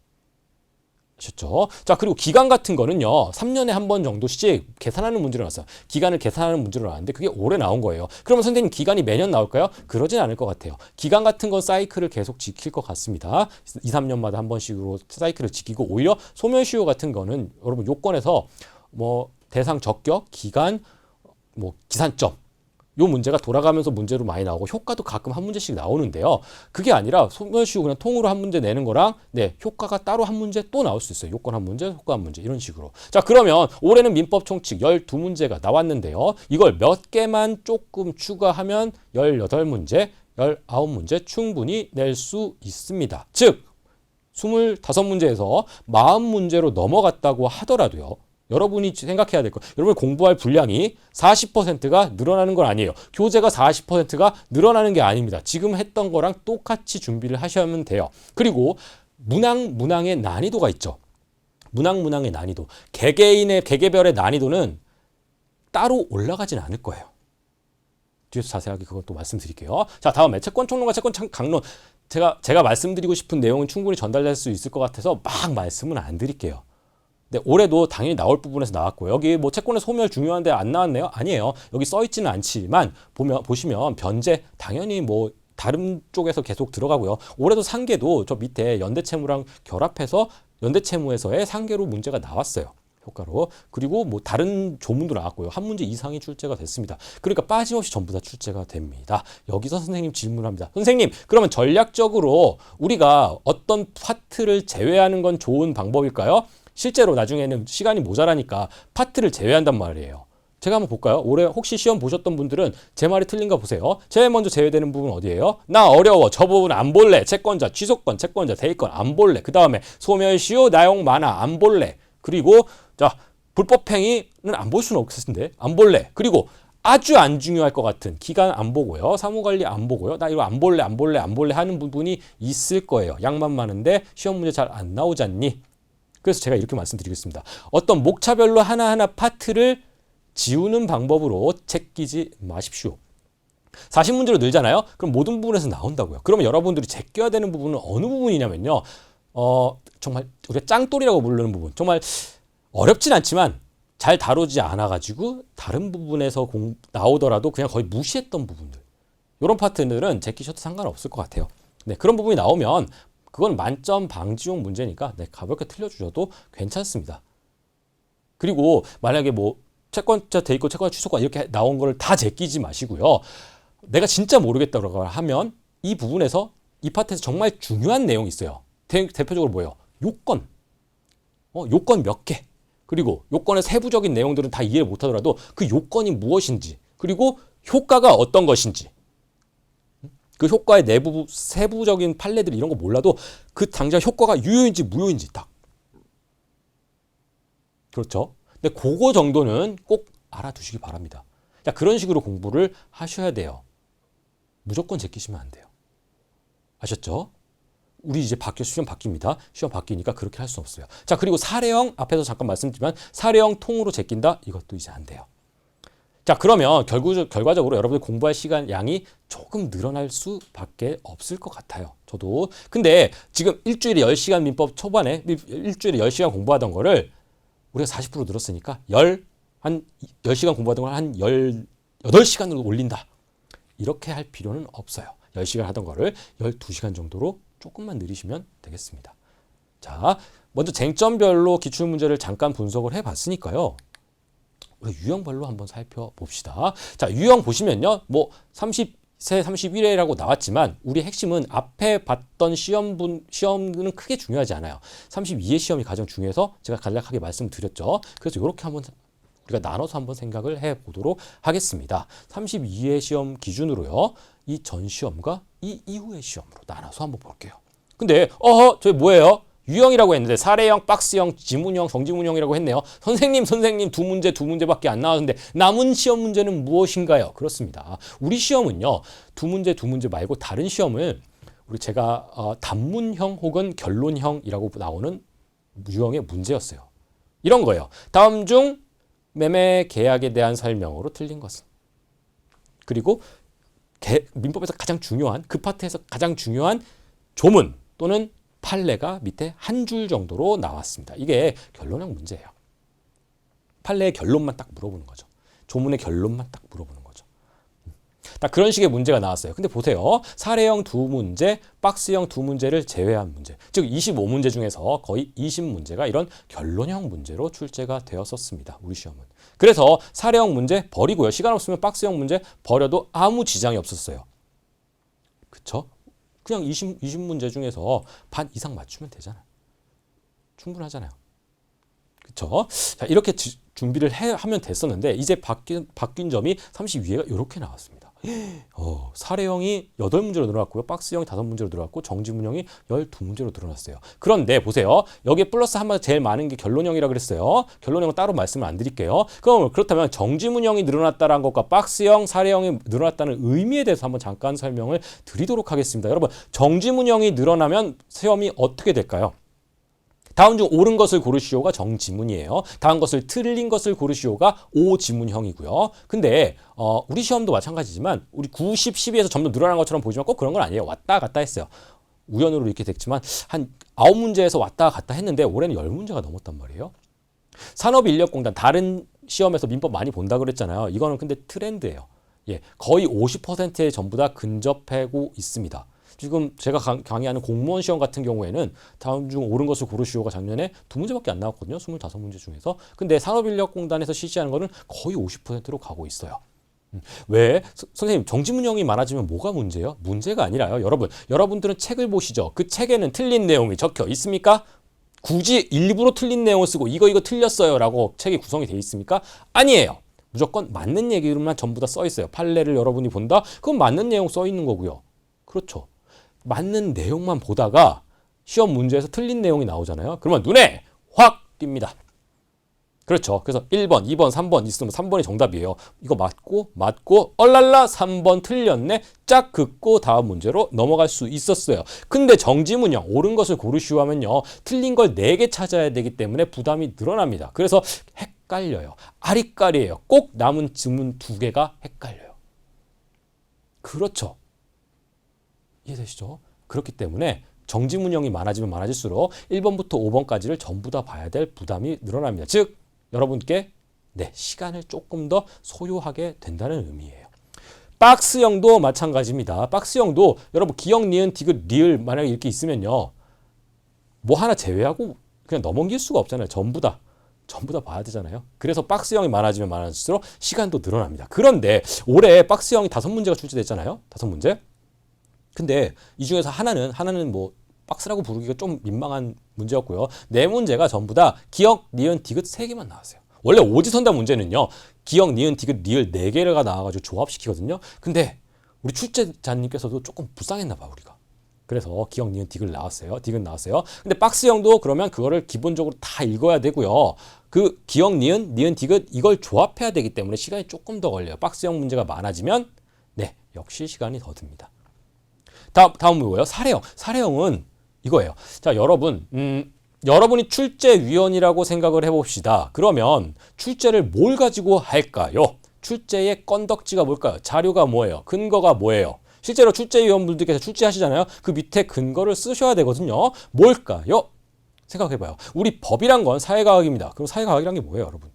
아셨죠? 자, 그리고 기간 같은 거는요. 3년에 한 번 정도씩 계산하는 문제로 나왔어요. 기간을 계산하는 문제로 나왔는데 그게 올해 나온 거예요. 그러면 선생님 기간이 매년 나올까요? 그러진 않을 것 같아요. 기간 같은 건 사이클을 계속 지킬 것 같습니다. 2, 3년마다 한 번씩으로 사이클을 지키고 오히려 소멸시효 같은 거는 여러분 요건에서 뭐 대상 적격, 기간, 뭐 기산점 요 문제가 돌아가면서 문제로 많이 나오고 효과도 가끔 한 문제씩 나오는데요. 그게 아니라 소멸시효 그냥 통으로 한 문제 내는 거랑 네, 효과가 따로 한 문제 또 나올 수 있어요. 요건 한 문제, 효과 한 문제 이런 식으로. 자, 그러면 올해는 민법 총칙 12문제가 나왔는데요. 이걸 몇 개만 조금 추가하면 18문제, 19문제 충분히 낼 수 있습니다. 즉 25문제에서 40문제로 넘어갔다고 하더라도요. 여러분이 생각해야 될 거. 여러분 공부할 분량이 40%가 늘어나는 건 아니에요. 교재가 40%가 늘어나는 게 아닙니다. 지금 했던 거랑 똑같이 준비를 하시면 돼요. 그리고 문항의 난이도가 있죠. 문항의 난이도. 개개별의 난이도는 따로 올라가진 않을 거예요. 뒤에서 자세하게 그것도 말씀드릴게요. 자, 다음에 채권 총론과 채권 강론. 제가 말씀드리고 싶은 내용은 충분히 전달될 수 있을 것 같아서 막 말씀은 안 드릴게요. 네, 올해도 당연히 나올 부분에서 나왔고 여기 뭐 채권의 소멸 중요한데 안 나왔네요? 아니에요. 여기 써 있지는 않지만 보시면 변제 당연히 뭐 다른 쪽에서 계속 들어가고요. 올해도 상계도 저 밑에 연대채무랑 결합해서 연대채무에서의 상계로 문제가 나왔어요. 효과로. 그리고 뭐 다른 조문도 나왔고요. 한 문제 이상이 출제가 됐습니다. 그러니까 빠짐없이 전부 다 출제가 됩니다. 여기서 선생님 질문합니다. 선생님, 그러면 전략적으로 우리가 어떤 파트를 제외하는 건 좋은 방법일까요? 실제로 나중에는 시간이 모자라니까 파트를 제외한단 말이에요. 제가 한번 볼까요? 올해 혹시 시험 보셨던 분들은 제 말이 틀린가 보세요. 제일 먼저 제외되는 부분 어디예요? 나 어려워. 저 부분 안 볼래. 채권자, 취소권, 채권자, 대리권 안 볼래. 그 다음에 소멸시효, 나용 많아. 안 볼래. 그리고 자, 불법행위는 안 볼 수는 없을 텐데 안 볼래. 그리고 아주 안 중요할 것 같은 기간 안 보고요. 사무관리 안 보고요. 나 이거 안 볼래 하는 부분이 있을 거예요. 양만 많은데 시험 문제 잘 안 나오잖니? 그래서 제가 이렇게 말씀드리겠습니다. 어떤 목차별로 하나하나 파트를 지우는 방법으로 제끼지 마십시오. 40문제로 늘잖아요. 그럼 모든 부분에서 나온다고요. 그러면 여러분들이 제껴야 되는 부분은 어느 부분이냐면요. 정말 우리가 짱돌이라고 부르는 부분. 정말 어렵진 않지만 잘 다루지 않아가지고 다른 부분에서 나오더라도 그냥 거의 무시했던 부분들. 이런 파트들은 제끼셔도 상관없을 것 같아요. 네, 그런 부분이 나오면 그건 만점 방지용 문제니까 네, 가볍게 틀려주셔도 괜찮습니다. 그리고 만약에 뭐 채권자 대리권, 채권자 취소권 이렇게 나온 거를 다 제끼지 마시고요. 내가 진짜 모르겠다고 하면 이 부분에서 이 파트에서 정말 중요한 내용이 있어요. 대표적으로 뭐예요? 요건. 요건 몇 개. 그리고 요건의 세부적인 내용들은 다 이해를 못하더라도 그 요건이 무엇인지 그리고 효과가 어떤 것인지 그 효과의 내부 세부적인 판례들 이런 거 몰라도 그 당장 효과가 유효인지 무효인지 딱. 그렇죠? 근데 그거 정도는 꼭 알아두시기 바랍니다. 자, 그런 식으로 공부를 하셔야 돼요. 무조건 제끼시면 안 돼요. 아셨죠? 우리 이제 시험 바뀝니다. 시험 바뀌니까 그렇게 할 수 없어요. 자, 그리고 사례형 앞에서 잠깐 말씀드리지만 사례형 통으로 제낀다? 이것도 이제 안 돼요. 자, 그러면 결과적으로 여러분들 공부할 시간 양이 조금 늘어날 수밖에 없을 것 같아요. 저도. 근데 지금 일주일에 10시간 민법 초반에 일주일에 10시간 공부하던 거를 우리가 40% 늘었으니까 한 10시간 공부하던 걸 한 18시간으로 올린다. 이렇게 할 필요는 없어요. 10시간 하던 거를 12시간 정도로 조금만 늘리시면 되겠습니다. 자, 먼저 쟁점별로 기출문제를 잠깐 분석을 해봤으니까요. 우리 유형별로 한번 살펴봅시다. 자, 유형 보시면요. 뭐 30세, 31회라고 나왔지만 우리 핵심은 앞에 봤던 시험은 크게 중요하지 않아요. 32회 시험이 가장 중요해서 제가 간략하게 말씀드렸죠. 그래서 이렇게 한번 우리가 나눠서 한번 생각을 해보도록 하겠습니다. 32회 시험 기준으로요. 이 전 시험과 이 이후의 시험으로 나눠서 한번 볼게요. 근데 저기 뭐예요? 유형이라고 했는데 사례형, 박스형, 지문형, 정지문형이라고 했네요. 선생님 두 문제밖에 안 나왔는데 남은 시험 문제는 무엇인가요? 그렇습니다. 우리 시험은요. 두 문제 말고 다른 시험을 제가 단문형 혹은 결론형이라고 나오는 유형의 문제였어요. 이런 거예요. 다음 중 매매 계약에 대한 설명으로 틀린 것은. 그리고 민법에서 가장 중요한 그 파트에서 가장 중요한 조문 또는 판례가 밑에 한 줄 정도로 나왔습니다. 이게 결론형 문제예요. 판례의 결론만 딱 물어보는 거죠. 조문의 결론만 딱 물어보는 거죠. 딱 그런 식의 문제가 나왔어요. 근데 보세요. 사례형 2문제, 박스형 2문제를 제외한 문제. 즉 25문제 중에서 거의 20문제가 이런 결론형 문제로 출제가 되었었습니다. 우리 시험은. 그래서 사례형 문제 버리고요. 시간 없으면 박스형 문제 버려도 아무 지장이 없었어요. 그쵸? 그냥 20문제 중에서 반 이상 맞추면 되잖아요. 충분하잖아요. 그쵸? 자, 이렇게 준비를 하면 됐었는데 이제 바뀐 점이 32회가 이렇게 나왔습니다. 사례형이 8문제로 늘어났고요. 박스형이 5문제로 늘어났고 정지문형이 12문제로 늘어났어요. 그런데 보세요. 여기에 플러스 한마디 제일 많은 게 결론형이라고 그랬어요. 결론형은 따로 말씀을 안 드릴게요. 그렇다면 정지문형이 늘어났다는 것과 박스형, 사례형이 늘어났다는 의미에 대해서 한번 잠깐 설명을 드리도록 하겠습니다. 여러분, 정지문형이 늘어나면 시험이 어떻게 될까요? 다음 중 옳은 것을 고르시오가 정지문이에요. 다음 것을 틀린 것을 고르시오가 오지문형이고요. 근데 우리 시험도 마찬가지지만 우리 90, 12에서 점점 늘어난 것처럼 보이지만 꼭 그런 건 아니에요. 왔다 갔다 했어요. 우연으로 이렇게 됐지만 한 9문제에서 왔다 갔다 했는데 올해는 10문제가 넘었단 말이에요. 산업인력공단 다른 시험에서 민법 많이 본다 그랬잖아요. 이거는 근데 트렌드예요. 예, 거의 50%에 전부 다 근접하고 있습니다. 지금 제가 강의하는 공무원 시험 같은 경우에는 다음 중 옳은 것을 고르시오가 작년에 2문제밖에 안 나왔거든요. 25문제 중에서. 근데 산업인력공단에서 실시하는 거는 거의 50%로 가고 있어요. 왜? 선생님, 정지문형이 많아지면 뭐가 문제예요? 문제가 아니라요. 여러분들은 책을 보시죠. 그 책에는 틀린 내용이 적혀 있습니까? 굳이 일부러 틀린 내용을 쓰고 이거 틀렸어요 라고 책이 구성이 돼 있습니까? 아니에요. 무조건 맞는 얘기로만 전부 다 써 있어요. 판례를 여러분이 본다? 그럼 맞는 내용 써 있는 거고요. 그렇죠. 맞는 내용만 보다가 시험 문제에서 틀린 내용이 나오잖아요. 그러면 눈에 확 띕니다. 그렇죠. 그래서 1번, 2번, 3번 있으면 3번이 정답이에요. 이거 맞고 얼랄라 3번 틀렸네. 짝 긋고 다음 문제로 넘어갈 수 있었어요. 근데 정지문형 옳은 것을 고르시오 하면요. 틀린 걸 4개 찾아야 되기 때문에 부담이 늘어납니다. 그래서 헷갈려요. 아리까리예요. 꼭 남은 지문 2개가 헷갈려요. 그렇죠. 이해되시죠? 그렇기 때문에 정지문형이 많아지면 많아질수록 1번부터 5번까지를 전부 다 봐야 될 부담이 늘어납니다. 즉 여러분께 시간을 조금 더 소요하게 된다는 의미예요. 박스형도 마찬가지입니다. 박스형도 여러분 기역, 니은, 디귿, 리을 만약에 이렇게 있으면요. 뭐 하나 제외하고 그냥 넘길 수가 없잖아요. 전부 다 봐야 되잖아요. 그래서 박스형이 많아지면 많아질수록 시간도 늘어납니다. 그런데 올해 박스형이 5문제가 출제됐잖아요. 5문제. 근데 이 중에서 하나는 뭐 박스라고 부르기가 좀 민망한 문제였고요. 4문제가 전부 다 기역, 니은, 디귿 3개만 나왔어요. 원래 오지선다 문제는요. 기역, 니은, 디귿, 리을 4개가 나와가지고 조합시키거든요. 근데 우리 출제자님께서도 조금 불쌍했나 봐 우리가. 그래서 기역, 니은, 디귿 나왔어요. 근데 박스형도 그러면 그거를 기본적으로 다 읽어야 되고요. 그 기역, 니은, 디귿 이걸 조합해야 되기 때문에 시간이 조금 더 걸려요. 박스형 문제가 많아지면 역시 시간이 더 듭니다. 다음은 뭐예요? 사례형은 이거예요. 자, 여러분이 출제위원이라고 생각을 해봅시다. 그러면 출제를 뭘 가지고 할까요? 출제의 건덕지가 뭘까요? 자료가 뭐예요? 근거가 뭐예요? 실제로 출제위원분들께서 출제하시잖아요. 그 밑에 근거를 쓰셔야 되거든요. 뭘까요? 생각해봐요. 우리 법이란 건 사회과학입니다. 그럼 사회과학이란 게 뭐예요, 여러분?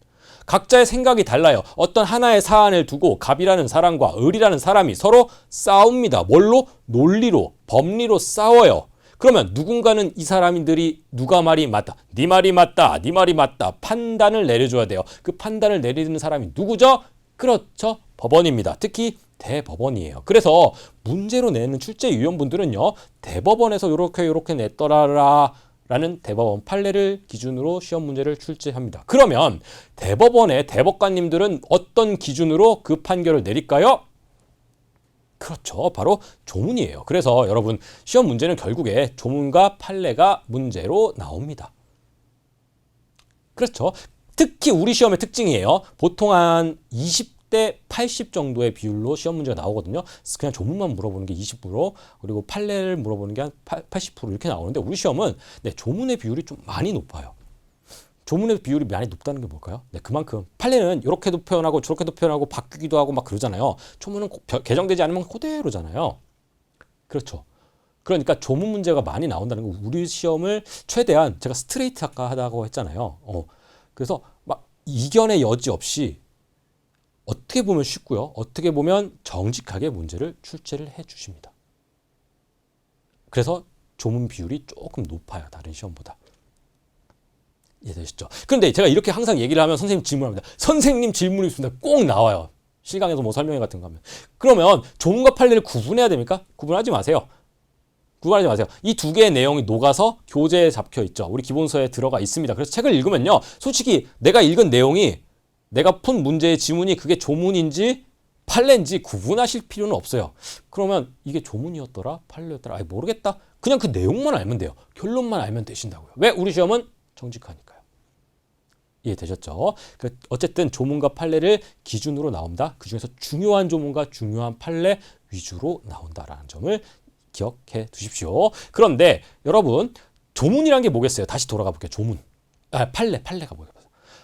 각자의 생각이 달라요. 어떤 하나의 사안을 두고 갑이라는 사람과 을이라는 사람이 서로 싸웁니다. 뭘로? 논리로, 법리로 싸워요. 그러면 누군가는 이 사람들이 누가 말이 맞다, 네 말이 맞다, 네 말이 맞다 판단을 내려줘야 돼요. 그 판단을 내리는 사람이 누구죠? 그렇죠. 법원입니다. 특히 대법원이에요. 그래서 문제로 내는 출제위원분들은요, 대법원에서 요렇게 냈더라 라는 대법원 판례를 기준으로 시험 문제를 출제합니다. 그러면 대법원의 대법관님들은 어떤 기준으로 그 판결을 내릴까요? 그렇죠. 바로 조문이에요. 그래서 여러분 시험 문제는 결국에 조문과 판례가 문제로 나옵니다. 그렇죠. 특히 우리 시험의 특징이에요. 보통 한 20대 80 정도의 비율로 시험 문제가 나오거든요. 그냥 조문만 물어보는 게 20%, 그리고 판례를 물어보는 게 한 80% 이렇게 나오는데 우리 시험은 조문의 비율이 좀 많이 높아요. 조문의 비율이 많이 높다는 게 뭘까요? 그만큼 판례는 이렇게도 표현하고 저렇게도 표현하고 바뀌기도 하고 막 그러잖아요. 조문은 개정되지 않으면 그대로잖아요. 그렇죠. 그러니까 조문 문제가 많이 나온다는 거, 우리 시험을 최대한 제가 스트레이트 하다고 했잖아요. 그래서 막 이견의 여지 없이 어떻게 보면 쉽고요. 어떻게 보면 정직하게 문제를 출제를 해 주십니다. 그래서 조문 비율이 조금 높아요. 다른 시험보다. 이해되셨죠? 그런데 제가 이렇게 항상 얘기를 하면 선생님 질문합니다. 선생님 질문이 있습니다. 꼭 나와요. 실강에서 뭐 설명회 같은 거 하면. 그러면 조문과 판례를 구분해야 됩니까? 구분하지 마세요. 구분하지 마세요. 이 두 개의 내용이 녹아서 교재에 잡혀 있죠. 우리 기본서에 들어가 있습니다. 그래서 책을 읽으면요. 솔직히 내가 읽은 내용이, 내가 푼 문제의 지문이 그게 조문인지 판례인지 구분하실 필요는 없어요. 그러면 이게 조문이었더라? 판례였더라? 모르겠다. 그냥 그 내용만 알면 돼요. 결론만 알면 되신다고요. 왜? 우리 시험은 정직하니까요. 이해되셨죠? 어쨌든 조문과 판례를 기준으로 나온다. 그중에서 중요한 조문과 중요한 판례 위주로 나온다라는 점을 기억해 두십시오. 그런데 여러분, 조문이란 게 뭐겠어요? 다시 돌아가 볼게요. 조문. 판례가 뭐예요?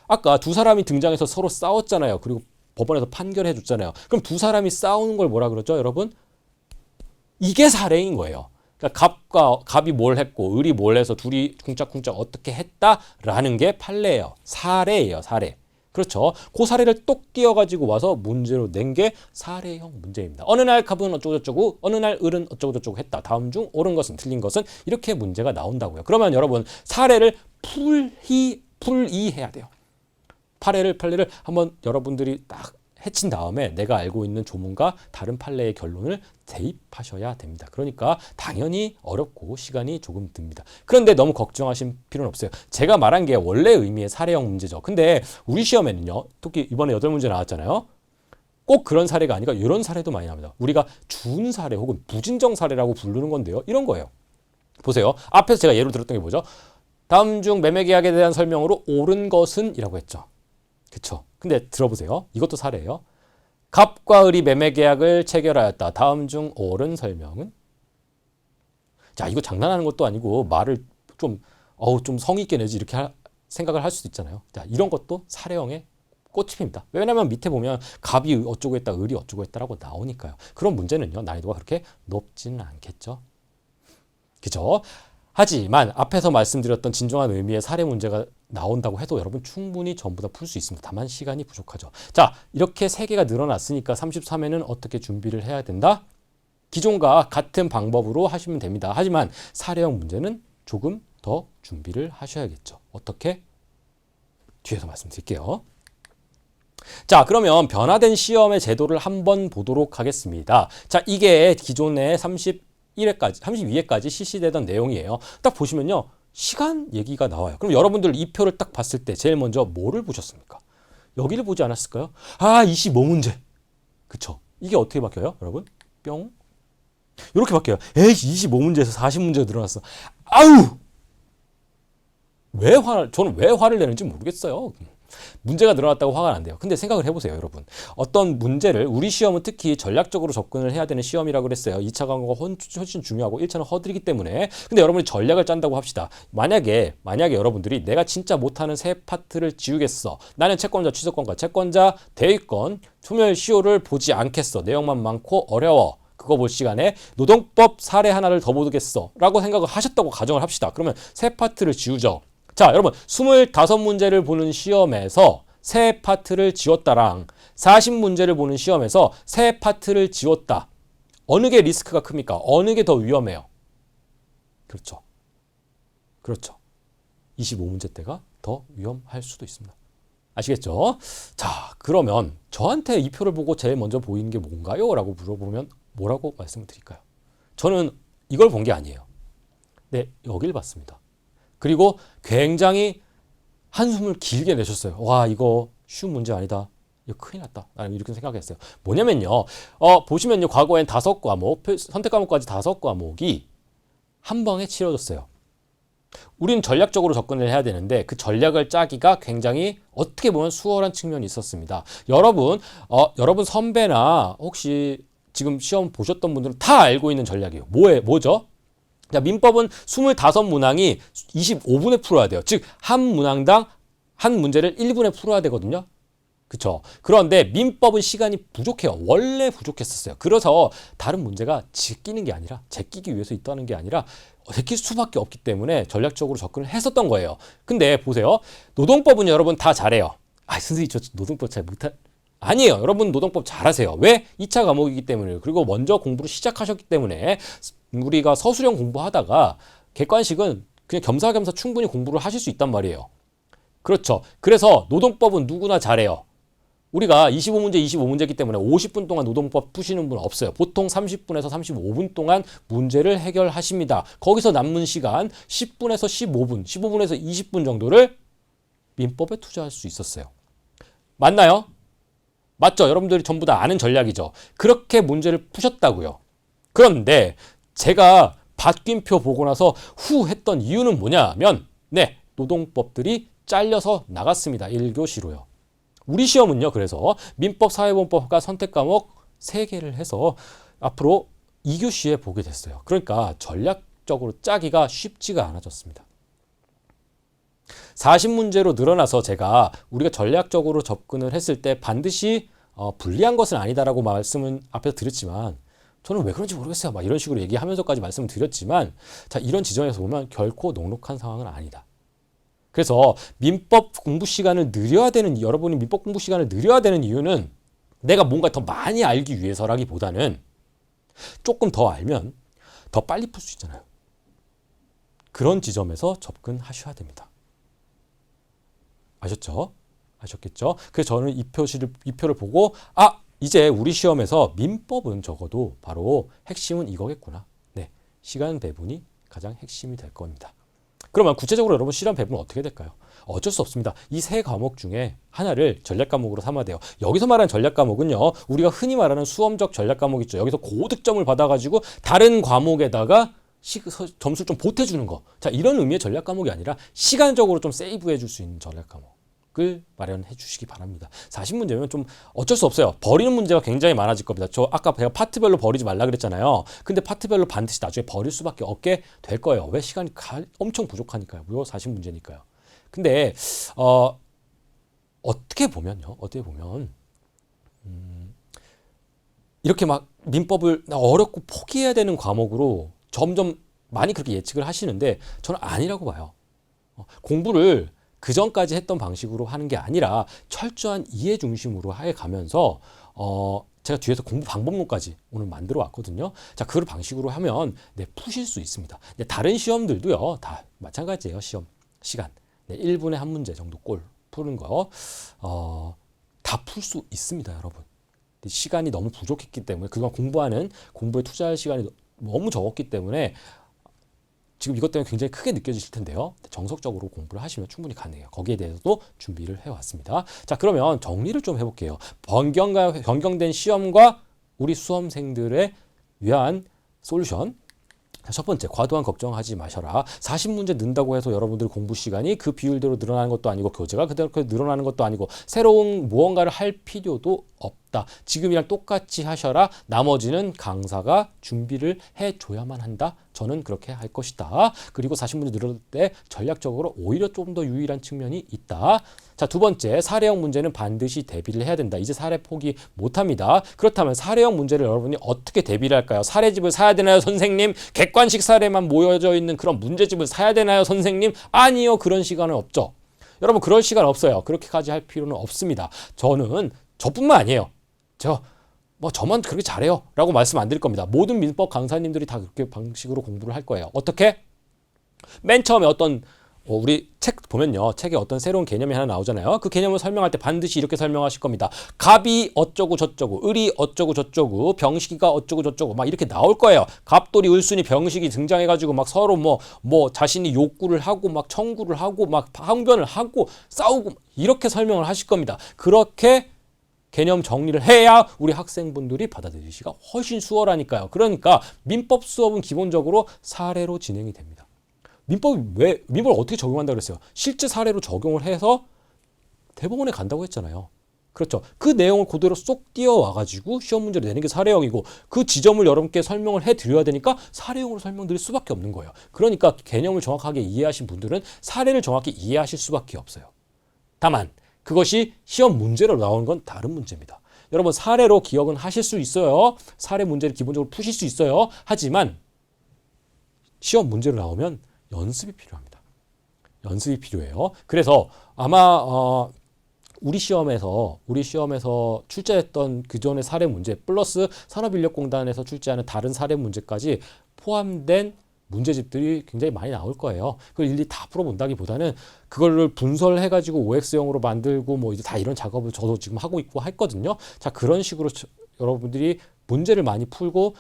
아까 두 사람이 등장해서 서로 싸웠잖아요. 그리고 법원에서 판결해 줬잖아요. 그럼 두 사람이 싸우는 걸 뭐라 그러죠, 여러분? 이게 사례인 거예요. 그러니까 갑이 뭘 했고 을이 뭘 해서 둘이 쿵짝쿵짝 어떻게 했다라는 게 판례예요. 사례예요, 사례. 그렇죠. 그 사례를 똑 띄어가지고 와서 문제로 낸 게 사례형 문제입니다. 어느 날 갑은 어쩌고저쩌고, 어느 날 을은 어쩌고저쩌고 했다. 다음 중 옳은 것은 틀린 것은, 이렇게 문제가 나온다고요. 그러면 여러분 사례를 풀이해야 돼요. 판례를 한번 여러분들이 딱 해친 다음에 내가 알고 있는 조문과 다른 판례의 결론을 대입하셔야 됩니다. 그러니까 당연히 어렵고 시간이 조금 듭니다. 그런데 너무 걱정하실 필요는 없어요. 제가 말한 게 원래 의미의 사례형 문제죠. 근데 우리 시험에는요, 특히 이번에 8문제 나왔잖아요. 꼭 그런 사례가 아니라 이런 사례도 많이 나옵니다. 우리가 준 사례 혹은 부진정 사례라고 부르는 건데요. 이런 거예요. 보세요. 앞에서 제가 예로 들었던 게 뭐죠? 다음 중 매매계약에 대한 설명으로 옳은 것은 이라고 했죠. 그쵸? 근데 들어보세요. 이것도 사례예요. 갑과 을이 매매계약을 체결하였다. 다음 중 옳은 설명은? 자, 이거 장난하는 것도 아니고 말을 좀 성의 있게 내지 이렇게 생각을 할 수도 있잖아요. 자, 이런 것도 사례형의 꽃입니다. 왜냐하면 밑에 보면 갑이 어쩌고 했다, 을이 어쩌고 했다라고 나오니까요. 그런 문제는요, 난이도가 그렇게 높지는 않겠죠. 그죠? 하지만 앞에서 말씀드렸던 진정한 의미의 사례 문제가 나온다고 해도 여러분 충분히 전부 다 풀 수 있습니다. 다만 시간이 부족하죠. 자, 이렇게 3개가 늘어났으니까 33회는 어떻게 준비를 해야 된다? 기존과 같은 방법으로 하시면 됩니다. 하지만 사례형 문제는 조금 더 준비를 하셔야겠죠. 어떻게? 뒤에서 말씀드릴게요. 자, 그러면 변화된 시험의 제도를 한번 보도록 하겠습니다. 자, 이게 기존의 32회까지 실시되던 내용이에요. 딱 보시면요, 시간 얘기가 나와요. 그럼 여러분들 이 표를 딱 봤을 때 제일 먼저 뭐를 보셨습니까? 여기를 보지 않았을까요? 25문제. 그쵸? 이게 어떻게 바뀌어요, 여러분? 뿅. 이렇게 바뀌어요. 25문제에서 40문제가 늘어났어. 아우! 저는 왜 화를 내는지 모르겠어요. 문제가 늘어났다고 화가 안 돼요. 근데 생각을 해보세요, 여러분. 어떤 문제를, 우리 시험은 특히 전략적으로 접근을 해야 되는 시험이라고 그랬어요. 2차 강화가 훨씬 중요하고 1차는 허들이기 때문에. 근데 여러분이 전략을 짠다고 합시다. 만약에 여러분들이 내가 진짜 못하는 세 파트를 지우겠어. 나는 채권자, 취소권과 채권자, 대위권, 소멸 시효를 보지 않겠어. 내용만 많고 어려워. 그거 볼 시간에 노동법 사례 하나를 더 보겠어. 라고 생각을 하셨다고 가정을 합시다. 그러면 세 파트를 지우죠. 자, 여러분 25문제를 보는 시험에서 새 파트를 지웠다랑 40문제를 보는 시험에서 새 파트를 지웠다. 어느 게 리스크가 큽니까? 어느 게 더 위험해요? 그렇죠. 그렇죠. 25문제 때가 더 위험할 수도 있습니다. 아시겠죠? 자, 그러면 저한테 이 표를 보고 제일 먼저 보이는 게 뭔가요? 라고 물어보면 뭐라고 말씀을 드릴까요? 저는 이걸 본 게 아니에요. 네, 여길 봤습니다. 그리고 굉장히 한숨을 길게 내셨어요. 와, 이거 쉬운 문제 아니다. 이거 큰일 났다. 나는 이렇게 생각했어요. 뭐냐면요. 보시면요. 과거엔 5과목, 선택 과목까지 5과목이 한 방에 치러졌어요. 우리는 전략적으로 접근을 해야 되는데 그 전략을 짜기가 굉장히 어떻게 보면 수월한 측면이 있었습니다. 여러분 선배나 혹시 지금 시험 보셨던 분들은 다 알고 있는 전략이에요. 뭐죠? 자, 민법은 25문항이 25분에 풀어야 돼요. 즉, 한 문항당 한 문제를 1분에 풀어야 되거든요. 그쵸? 그런데 민법은 시간이 부족해요. 원래 부족했었어요. 그래서 다른 문제가 제끼는 게 아니라, 제끼기 위해서 있다는 게 아니라 제낄 수밖에 없기 때문에 전략적으로 접근을 했었던 거예요. 근데 보세요. 노동법은 여러분 다 잘해요. 선생님 저 노동법 잘 못할... 아니에요. 여러분 노동법 잘하세요. 왜? 2차 과목이기 때문에. 그리고 먼저 공부를 시작하셨기 때문에 우리가 서술형 공부하다가 객관식은 그냥 겸사겸사 충분히 공부를 하실 수 있단 말이에요. 그렇죠. 그래서 노동법은 누구나 잘해요. 우리가 25문제, 25문제이기 때문에 50분 동안 노동법 푸시는 분 없어요. 보통 30분에서 35분 동안 문제를 해결하십니다. 거기서 남는 시간 10분에서 15분, 15분에서 20분 정도를 민법에 투자할 수 있었어요. 맞나요? 맞죠? 여러분들이 전부 다 아는 전략이죠. 그렇게 문제를 푸셨다고요. 그런데 제가 바뀐표 보고 나서 후 했던 이유는 뭐냐면 노동법들이 잘려서 나갔습니다. 1교시로요. 우리 시험은요. 그래서 민법, 사회본법과 선택과목 3개를 해서 앞으로 2교시에 보게 됐어요. 그러니까 전략적으로 짜기가 쉽지가 않아졌습니다. 40문제로 늘어나서 우리가 전략적으로 접근을 했을 때 반드시 불리한 것은 아니다라고 말씀은 앞에서 드렸지만 저는 왜 그런지 모르겠어요. 이런 식으로 얘기하면서까지 말씀을 드렸지만 자, 이런 지점에서 보면 결코 녹록한 상황은 아니다. 그래서 민법 공부 시간을 늘려야 되는 여러분이 민법 공부 시간을 늘려야 되는 이유는 내가 뭔가 더 많이 알기 위해서라기보다는 조금 더 알면 더 빨리 풀 수 있잖아요. 그런 지점에서 접근하셔야 됩니다. 아셨죠? 아셨겠죠? 그래서 저는 이 표를 보고 이제 우리 시험에서 민법은 적어도 바로 핵심은 이거겠구나. 시간 배분이 가장 핵심이 될 겁니다. 그러면 구체적으로 여러분 시간 배분은 어떻게 될까요? 어쩔 수 없습니다. 이 3과목 중에 하나를 전략 과목으로 삼아야 돼요. 여기서 말하는 전략 과목은요. 우리가 흔히 말하는 수험적 전략 과목 있죠. 여기서 고득점을 받아가지고 다른 과목에다가 점수를 좀 보태주는 거. 자, 이런 의미의 전략 과목이 아니라 시간적으로 좀 세이브해 줄 수 있는 전략 과목을 마련해 주시기 바랍니다. 40문제면 좀 어쩔 수 없어요. 버리는 문제가 굉장히 많아질 겁니다. 저 아까 제가 파트별로 버리지 말라 그랬잖아요. 근데 파트별로 반드시 나중에 버릴 수밖에 없게 될 거예요. 왜? 시간이 엄청 부족하니까요. 무려 40문제니까요. 근데 어떻게 보면 이렇게 막 민법을 어렵고 포기해야 되는 과목으로 점점 많이 그렇게 예측을 하시는데 저는 아니라고 봐요. 공부를 그 전까지 했던 방식으로 하는 게 아니라 철저한 이해 중심으로 해가면서 제가 뒤에서 공부 방법론까지 오늘 만들어 왔거든요. 자, 그 방식으로 하면 푸실 수 있습니다. 다른 시험들도요. 다 마찬가지예요. 시험 시간 1분에 한 문제 정도 꼴 푸는 거 다 풀 수 있습니다. 여러분. 시간이 너무 부족했기 때문에 그동안 공부에 투자할 시간이 너무 적었기 때문에 지금 이것 때문에 굉장히 크게 느껴지실 텐데요. 정석적으로 공부를 하시면 충분히 가능해요. 거기에 대해서도 준비를 해왔습니다. 자, 그러면 정리를 좀 해볼게요. 변경된 시험과 우리 수험생들의 위한 솔루션. 첫 번째, 과도한 걱정하지 마셔라. 40문제 는다고 해서 여러분들 공부 시간이 그 비율대로 늘어나는 것도 아니고 교재가 그대로 늘어나는 것도 아니고 새로운 무언가를 할 필요도 없다. 지금이랑 똑같이 하셔라. 나머지는 강사가 준비를 해줘야만 한다. 저는 그렇게 할 것이다. 그리고 40문제 늘어날 때 전략적으로 오히려 좀 더 유일한 측면이 있다. 자, 두 번째, 사례형 문제는 반드시 대비를 해야 된다. 이제 사례 포기 못합니다. 그렇다면 사례형 문제를 여러분이 어떻게 대비를 할까요? 사례집을 사야 되나요, 선생님? 객관식 사례만 모여져 있는 그런 문제집을 사야 되나요, 선생님? 아니요, 그런 시간은 없죠. 여러분 그럴 시간 없어요. 그렇게까지 할 필요는 없습니다. 저뿐만 아니에요. 저만 그렇게 잘해요 라고 말씀 안 드릴 겁니다. 모든 민법 강사님들이 다 그렇게 방식으로 공부를 할 거예요. 어떻게? 맨 처음에 우리 책 보면요. 책에 어떤 새로운 개념이 하나 나오잖아요. 그 개념을 설명할 때 반드시 이렇게 설명하실 겁니다. 갑이 어쩌고 저쩌고, 을이 어쩌고 저쩌고, 병식이가 어쩌고 저쩌고 막 이렇게 나올 거예요. 갑돌이, 을순이, 병식이 등장해가지고 막 서로 자신이 욕구를 하고 막 청구를 하고 막 항변을 하고 싸우고 이렇게 설명을 하실 겁니다. 그렇게 개념 정리를 해야 우리 학생분들이 받아들이기가 훨씬 수월하니까요. 그러니까 민법 수업은 기본적으로 사례로 진행이 됩니다. 민법을 어떻게 적용한다고 그랬어요? 실제 사례로 적용을 해서 대법원에 간다고 했잖아요. 그렇죠. 그 내용을 그대로 쏙 띄어와가지고 시험 문제를 내는 게 사례형이고 그 지점을 여러분께 설명을 해드려야 되니까 사례형으로 설명드릴 수밖에 없는 거예요. 그러니까 개념을 정확하게 이해하신 분들은 사례를 정확히 이해하실 수밖에 없어요. 다만 그것이 시험 문제로 나오는 건 다른 문제입니다. 여러분 사례로 기억은 하실 수 있어요. 사례 문제를 기본적으로 푸실 수 있어요. 하지만 시험 문제로 나오면 연습이 필요합니다. 연습이 필요해요. 그래서 아마 우리 시험에서 출제했던 그전의 사례 문제 플러스 산업인력공단에서 출제하는 다른 사례 문제까지 포함된 문제집들이 굉장히 많이 나올 거예요. 그걸 일일이 다 풀어본다기보다는 그거를 분설해가지고 OX형으로 만들고 이제 다 이런 작업을 저도 지금 하고 있고 했거든요. 자, 그런 식으로 여러분들이 문제를 많이 풀고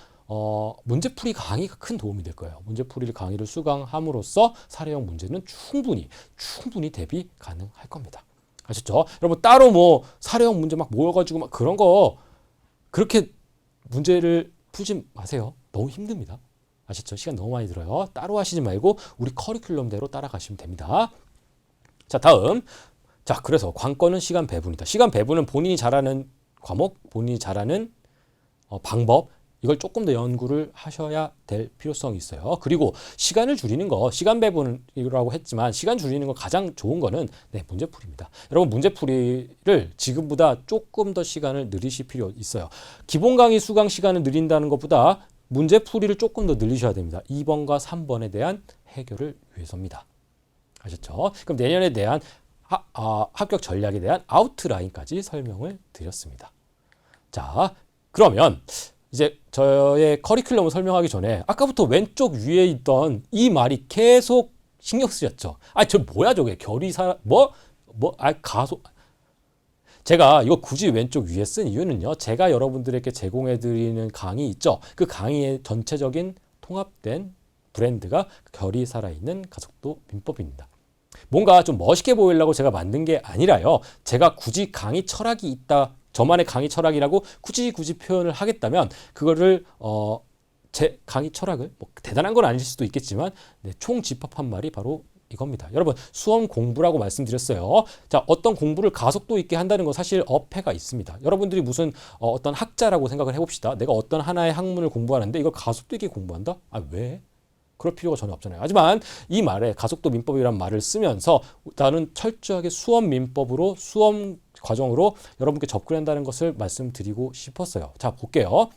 문제풀이 강의가 큰 도움이 될 거예요. 문제풀이 강의를 수강함으로써 사례형 문제는 충분히 대비 가능할 겁니다. 아셨죠? 여러분 따로 사례형 문제 막 모여가지고 막 그런 거 그렇게 문제를 풀지 마세요. 너무 힘듭니다. 아셨죠? 시간 너무 많이 들어요. 따로 하시지 말고 우리 커리큘럼대로 따라가시면 됩니다. 자, 다음. 자, 그래서 관건은 시간 배분이다. 시간 배분은 본인이 잘하는 과목, 본인이 잘하는 방법, 이걸 조금 더 연구를 하셔야 될 필요성이 있어요. 그리고 시간을 줄이는 거, 시간 배분이라고 했지만 시간 줄이는 거 가장 좋은 거는 문제풀이입니다. 여러분 문제풀이를 지금보다 조금 더 시간을 늘리실 필요 있어요. 기본 강의 수강 시간을 늘린다는 것보다 문제풀이를 조금 더 늘리셔야 됩니다. 2번과 3번에 대한 해결을 위해서입니다. 아셨죠? 그럼 내년에 대한 합격 전략에 대한 아웃라인까지 설명을 드렸습니다. 자, 그러면 이제 저의 커리큘럼을 설명하기 전에 아까부터 왼쪽 위에 있던 이 말이 계속 신경 쓰였죠. 저 뭐야 저게 결의사 가속. 제가 이거 굳이 왼쪽 위에 쓴 이유는요. 제가 여러분들에게 제공해드리는 강의 있죠. 그 강의의 전체적인 통합된 브랜드가 결이 살아있는 가속도 민법입니다. 뭔가 좀 멋있게 보이려고 제가 만든 게 아니라요. 제가 굳이 강의 철학이 있다. 저만의 강의 철학이라고 굳이 표현을 하겠다면 그거를 제 강의 철학을 대단한 건 아닐 수도 있겠지만 총 집합한 말이 바로 이겁니다. 여러분 수험 공부라고 말씀드렸어요. 자, 어떤 공부를 가속도 있게 한다는 건 사실 어폐가 있습니다. 여러분들이 무슨 어떤 학자라고 생각을 해봅시다. 내가 어떤 하나의 학문을 공부하는데 이걸 가속도 있게 공부한다? 왜? 그럴 필요가 전혀 없잖아요. 하지만 이 말에 가속도 민법이란 말을 쓰면서 나는 철저하게 수험 민법으로 수험 과정으로 여러분께 접근한다는 것을 말씀드리고 싶었어요. 자, 볼게요.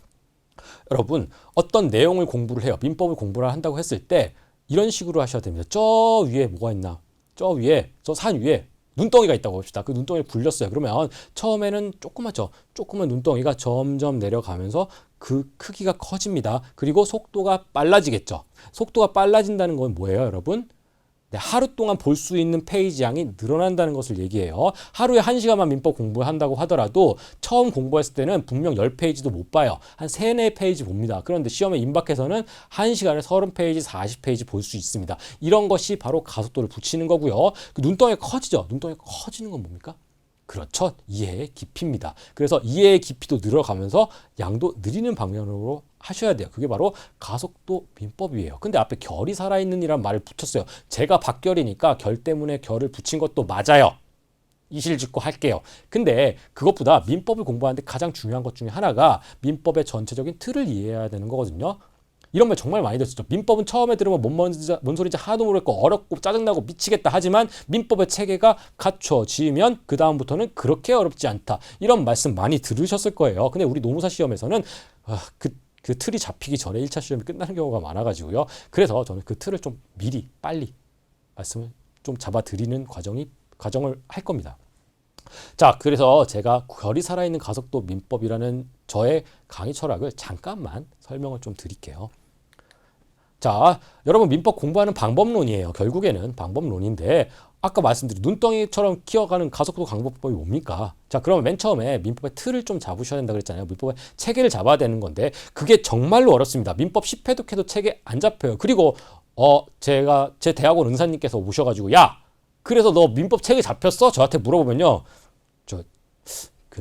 여러분 어떤 내용을 공부를 해요. 민법을 공부를 한다고 했을 때 이런 식으로 하셔야 됩니다. 저 위에 뭐가 있나? 저 위에, 저 산 위에 눈덩이가 있다고 봅시다. 그 눈덩이를 굴렸어요. 그러면 처음에는 조그맣죠. 조그만 눈덩이가 점점 내려가면서 그 크기가 커집니다. 그리고 속도가 빨라지겠죠. 속도가 빨라진다는 건 뭐예요, 여러분? 하루 동안 볼 수 있는 페이지 양이 늘어난다는 것을 얘기해요. 하루에 1시간만 민법 공부를 한다고 하더라도 처음 공부했을 때는 분명 10페이지도 못 봐요. 한 3, 4페이지 봅니다. 그런데 시험에 임박해서는 1시간에 30페이지, 40페이지 볼 수 있습니다. 이런 것이 바로 가속도를 붙이는 거고요. 그 눈덩이가 커지죠. 눈덩이가 커지는 건 뭡니까? 그렇죠. 이해의 깊이입니다. 그래서 이해의 깊이도 늘어가면서 양도 느리는 방향으로 하셔야 돼요. 그게 바로 가속도 민법이에요. 근데 앞에 결이 살아있는 이란 말을 붙였어요. 제가 박결이니까 결 때문에 결을 붙인 것도 맞아요. 이실직고 할게요. 근데 그것보다 민법을 공부하는데 가장 중요한 것 중에 하나가 민법의 전체적인 틀을 이해해야 되는 거거든요. 이런 말 정말 많이 들었죠. 민법은 처음에 들으면 뭔 소리인지 하나도 모르겠고 어렵고 짜증나고 미치겠다. 하지만 민법의 체계가 갖춰지면 그 다음부터는 그렇게 어렵지 않다. 이런 말씀 많이 들으셨을 거예요. 근데 우리 노무사 시험에서는 그 틀이 잡히기 전에 1차 시험이 끝나는 경우가 많아가지고요. 그래서 저는 그 틀을 좀 미리 빨리 말씀을 좀 잡아드리는 과정이 가정을 할 겁니다. 자, 그래서 제가 결이 살아있는 가속도 민법이라는 저의 강의 철학을 잠깐만 설명을 좀 드릴게요. 자, 여러분 민법 공부하는 방법론이에요. 결국에는 방법론인데 아까 말씀드린 눈덩이처럼 키워가는 가속도 강법법이 뭡니까? 자, 그러면 맨 처음에 민법의 틀을 좀 잡으셔야 된다 그랬잖아요. 민법의 체계를 잡아야 되는 건데 그게 정말로 어렵습니다. 민법 10회독 해도 체계 안 잡혀요. 그리고 제가 제 대학원 은사님께서 오셔가지고 야, 그래서 너 민법 체계 잡혔어? 저한테 물어보면요.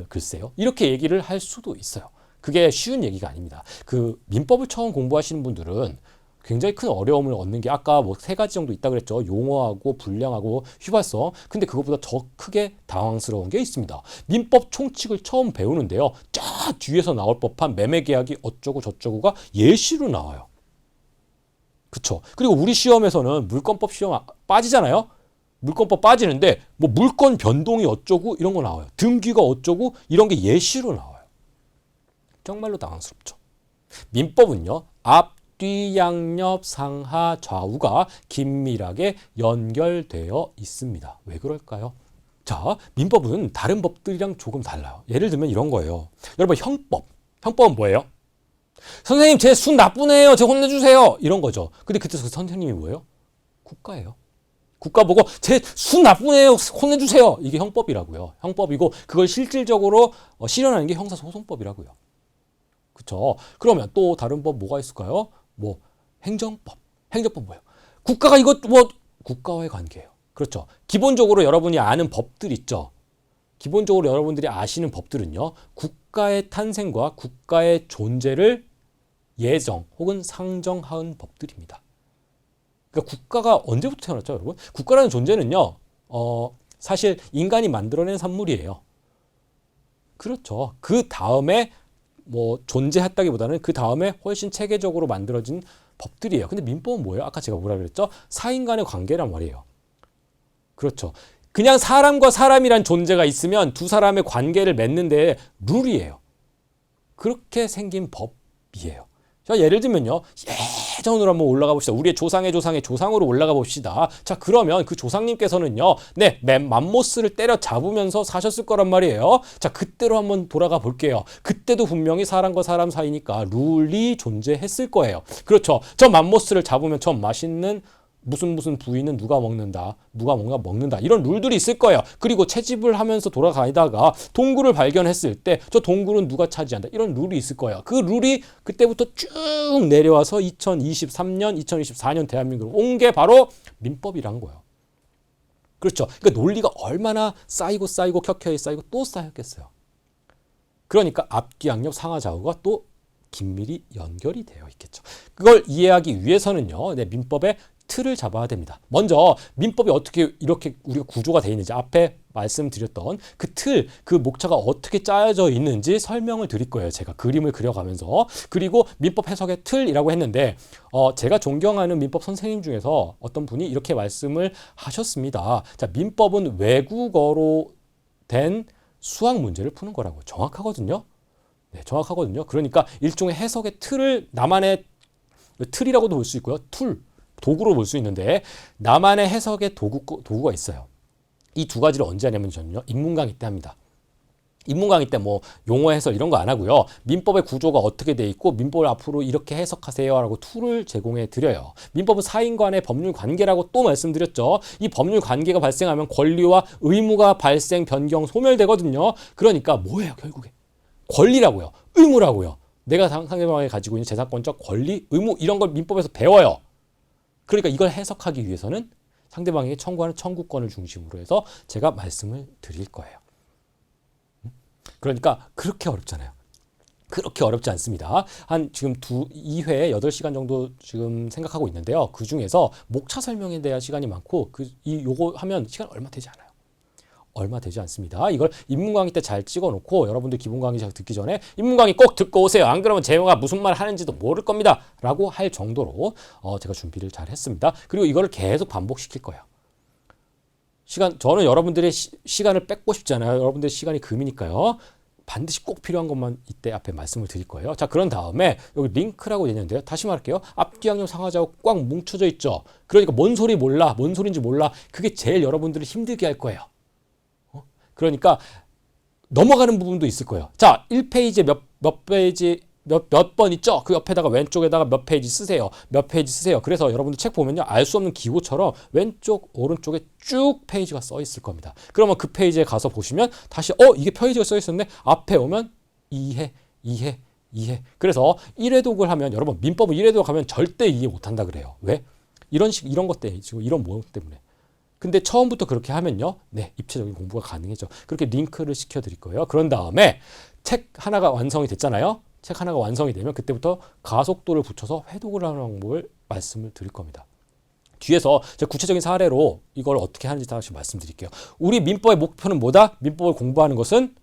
글쎄요. 이렇게 얘기를 할 수도 있어요. 그게 쉬운 얘기가 아닙니다. 그 민법을 처음 공부하시는 분들은 굉장히 큰 어려움을 얻는 게 아까 뭐 3가지 정도 있다 그랬죠. 용어하고 분량하고 휘발성. 근데 그것보다 더 크게 당황스러운 게 있습니다. 민법 총칙을 처음 배우는데요. 쫙 뒤에서 나올 법한 매매계약이 어쩌고 저쩌고가 예시로 나와요. 그쵸? 그리고 우리 시험에서는 물권법 시험 빠지잖아요. 물권법 빠지는데 뭐 물권 변동이 어쩌고 이런 거 나와요. 등기가 어쩌고 이런 게 예시로 나와요. 정말로 당황스럽죠. 민법은요. 앞, 뒤, 양옆, 상하, 좌우가 긴밀하게 연결되어 있습니다. 왜 그럴까요? 자, 민법은 다른 법들이랑 조금 달라요. 예를 들면 이런 거예요. 여러분 형법. 형법은 뭐예요? 선생님 제 순 나쁜 애예요. 제 혼내주세요. 이런 거죠. 근데 그때 그 선생님이 뭐예요? 국가예요. 국가 보고 제 순 나쁜 애예요. 혼내주세요. 이게 형법이라고요. 형법이고 그걸 실질적으로 실현하는 게 형사소송법이라고요. 그렇죠? 그러면 또 다른 법 뭐가 있을까요? 뭐 행정법. 행정법 뭐예요? 국가가 이것 뭐 국가와의 관계예요. 그렇죠? 기본적으로 여러분이 아는 법들 있죠. 기본적으로 여러분들이 아시는 법들은요. 국가의 탄생과 국가의 존재를 예정 혹은 상정한 법들입니다. 그러니까 국가가 언제부터 태어났죠, 여러분? 국가라는 존재는요. 사실 인간이 만들어낸 산물이에요. 그렇죠. 그 다음에 뭐 존재했다기보다는 그 다음에 훨씬 체계적으로 만들어진 법들이에요. 근데 민법은 뭐예요? 아까 제가 뭐라 그랬죠? 사인 간의 관계란 말이에요. 그렇죠. 그냥 사람과 사람이란 존재가 있으면 두 사람의 관계를 맺는데 룰이에요. 그렇게 생긴 법이에요. 자, 예를 들면요. 예전으로 한번 올라가 봅시다. 우리의 조상의 조상의 조상으로 올라가 봅시다. 자, 그러면 그 조상님께서는요. 네, 맘모스를 때려 잡으면서 사셨을 거란 말이에요. 자, 그때로 한번 돌아가 볼게요. 그때도 분명히 사람과 사람 사이니까 룰이 존재했을 거예요. 그렇죠. 저 맘모스를 잡으면 저 맛있는 무슨 부위는 누가 먹는다, 누가 뭔가 먹는다 이런 룰들이 있을 거예요. 그리고 채집을 하면서 돌아가다가 동굴을 발견했을 때 저 동굴은 누가 차지한다 이런 룰이 있을 거예요. 그 룰이 그때부터 쭉 내려와서 2023년, 2024년 대한민국으로 온 게 바로 민법이란 거예요. 그렇죠. 그러니까 논리가 얼마나 쌓이고 켜켜이 쌓이고 또 쌓였겠어요. 그러니까 앞뒤 양옆 상하 좌우가 또 긴밀히 연결이 되어 있겠죠. 그걸 이해하기 위해서는요. 네, 민법의 틀을 잡아야 됩니다. 먼저 민법이 어떻게 이렇게 우리가 구조가 되어 있는지 앞에 말씀드렸던 그 틀, 그 목차가 어떻게 짜여져 있는지 설명을 드릴 거예요. 제가 그림을 그려가면서. 그리고 민법 해석의 틀이라고 했는데 제가 존경하는 민법 선생님 중에서 어떤 분이 이렇게 말씀을 하셨습니다. 자, 민법은 외국어로 된 수학 문제를 푸는 거라고. 정확하거든요. 네, 정확하거든요. 그러니까 일종의 해석의 틀을 나만의 틀이라고도 볼 수 있고요. 도구로 볼 수 있는데 나만의 해석의 도구가 있어요. 이 두 가지를 언제 하냐면 저는요. 입문 강의 때 합니다. 입문 강의 때 뭐 용어 해설 이런 거 안 하고요. 민법의 구조가 어떻게 돼 있고 민법을 앞으로 이렇게 해석하세요 라고 툴을 제공해 드려요. 민법은 사인 간의 법률 관계라고 또 말씀드렸죠. 이 법률 관계가 발생하면 권리와 의무가 발생, 변경, 소멸되거든요. 그러니까 뭐예요 결국에? 권리라고요. 의무라고요. 내가 상대방이 가지고 있는 재산권적 권리, 의무 이런 걸 민법에서 배워요. 그러니까 이걸 해석하기 위해서는 상대방에게 청구하는 청구권을 중심으로 해서 제가 말씀을 드릴 거예요. 그러니까 그렇게 어렵잖아요. 그렇게 어렵지 않습니다. 한 지금 2회 8시간 정도 지금 생각하고 있는데요. 그 중에서 목차 설명에 대한 시간이 많고 요거 하면 시간 얼마 되지 않아요. 얼마 되지 않습니다. 이걸 입문 강의 때 잘 찍어놓고 여러분들 기본 강의 듣기 전에 입문 강의 꼭 듣고 오세요. 안 그러면 제가 무슨 말 하는지도 모를 겁니다. 라고 할 정도로 제가 준비를 잘 했습니다. 그리고 이거를 계속 반복시킬 거예요. 저는 여러분들의 시간을 뺏고 싶지 않아요. 여러분들의 시간이 금이니까요. 반드시 꼭 필요한 것만 이때 앞에 말씀을 드릴 거예요. 자, 그런 다음에 여기 링크라고 되어 있는데요. 다시 말할게요. 앞뒤 양옆 상하 좌우 꽉 뭉쳐져 있죠. 그러니까 뭔 소리인지 몰라. 그게 제일 여러분들을 힘들게 할 거예요. 그러니까 넘어가는 부분도 있을 거예요. 자, 1페이지에 몇 페이지 몇 번 있죠? 그 옆에다가 왼쪽에다가 몇 페이지 쓰세요. 몇 페이지 쓰세요. 그래서 여러분들 책 보면요. 알 수 없는 기호처럼 왼쪽 오른쪽에 쭉 페이지가 써 있을 겁니다. 그러면 그 페이지에 가서 보시면 다시 이게 페이지가 써 있었네. 앞에 오면 이해. 그래서 1회독을 하면 여러분 민법은 1회독 하면 절대 이해 못 한다 그래요. 왜? 이런 것 때문에 지금 이런 모형 때문에. 근데 처음부터 그렇게 하면요. 네, 입체적인 공부가 가능해져. 그렇게 링크를 시켜 드릴 거예요. 그런 다음에 책 하나가 완성이 됐잖아요. 책 하나가 완성이 되면 그때부터 가속도를 붙여서 회독을 하는 방법을 말씀을 드릴 겁니다. 뒤에서 제가 구체적인 사례로 이걸 어떻게 하는지 다시 말씀드릴게요. 우리 민법의 목표는 뭐다? 민법을 공부하는 것은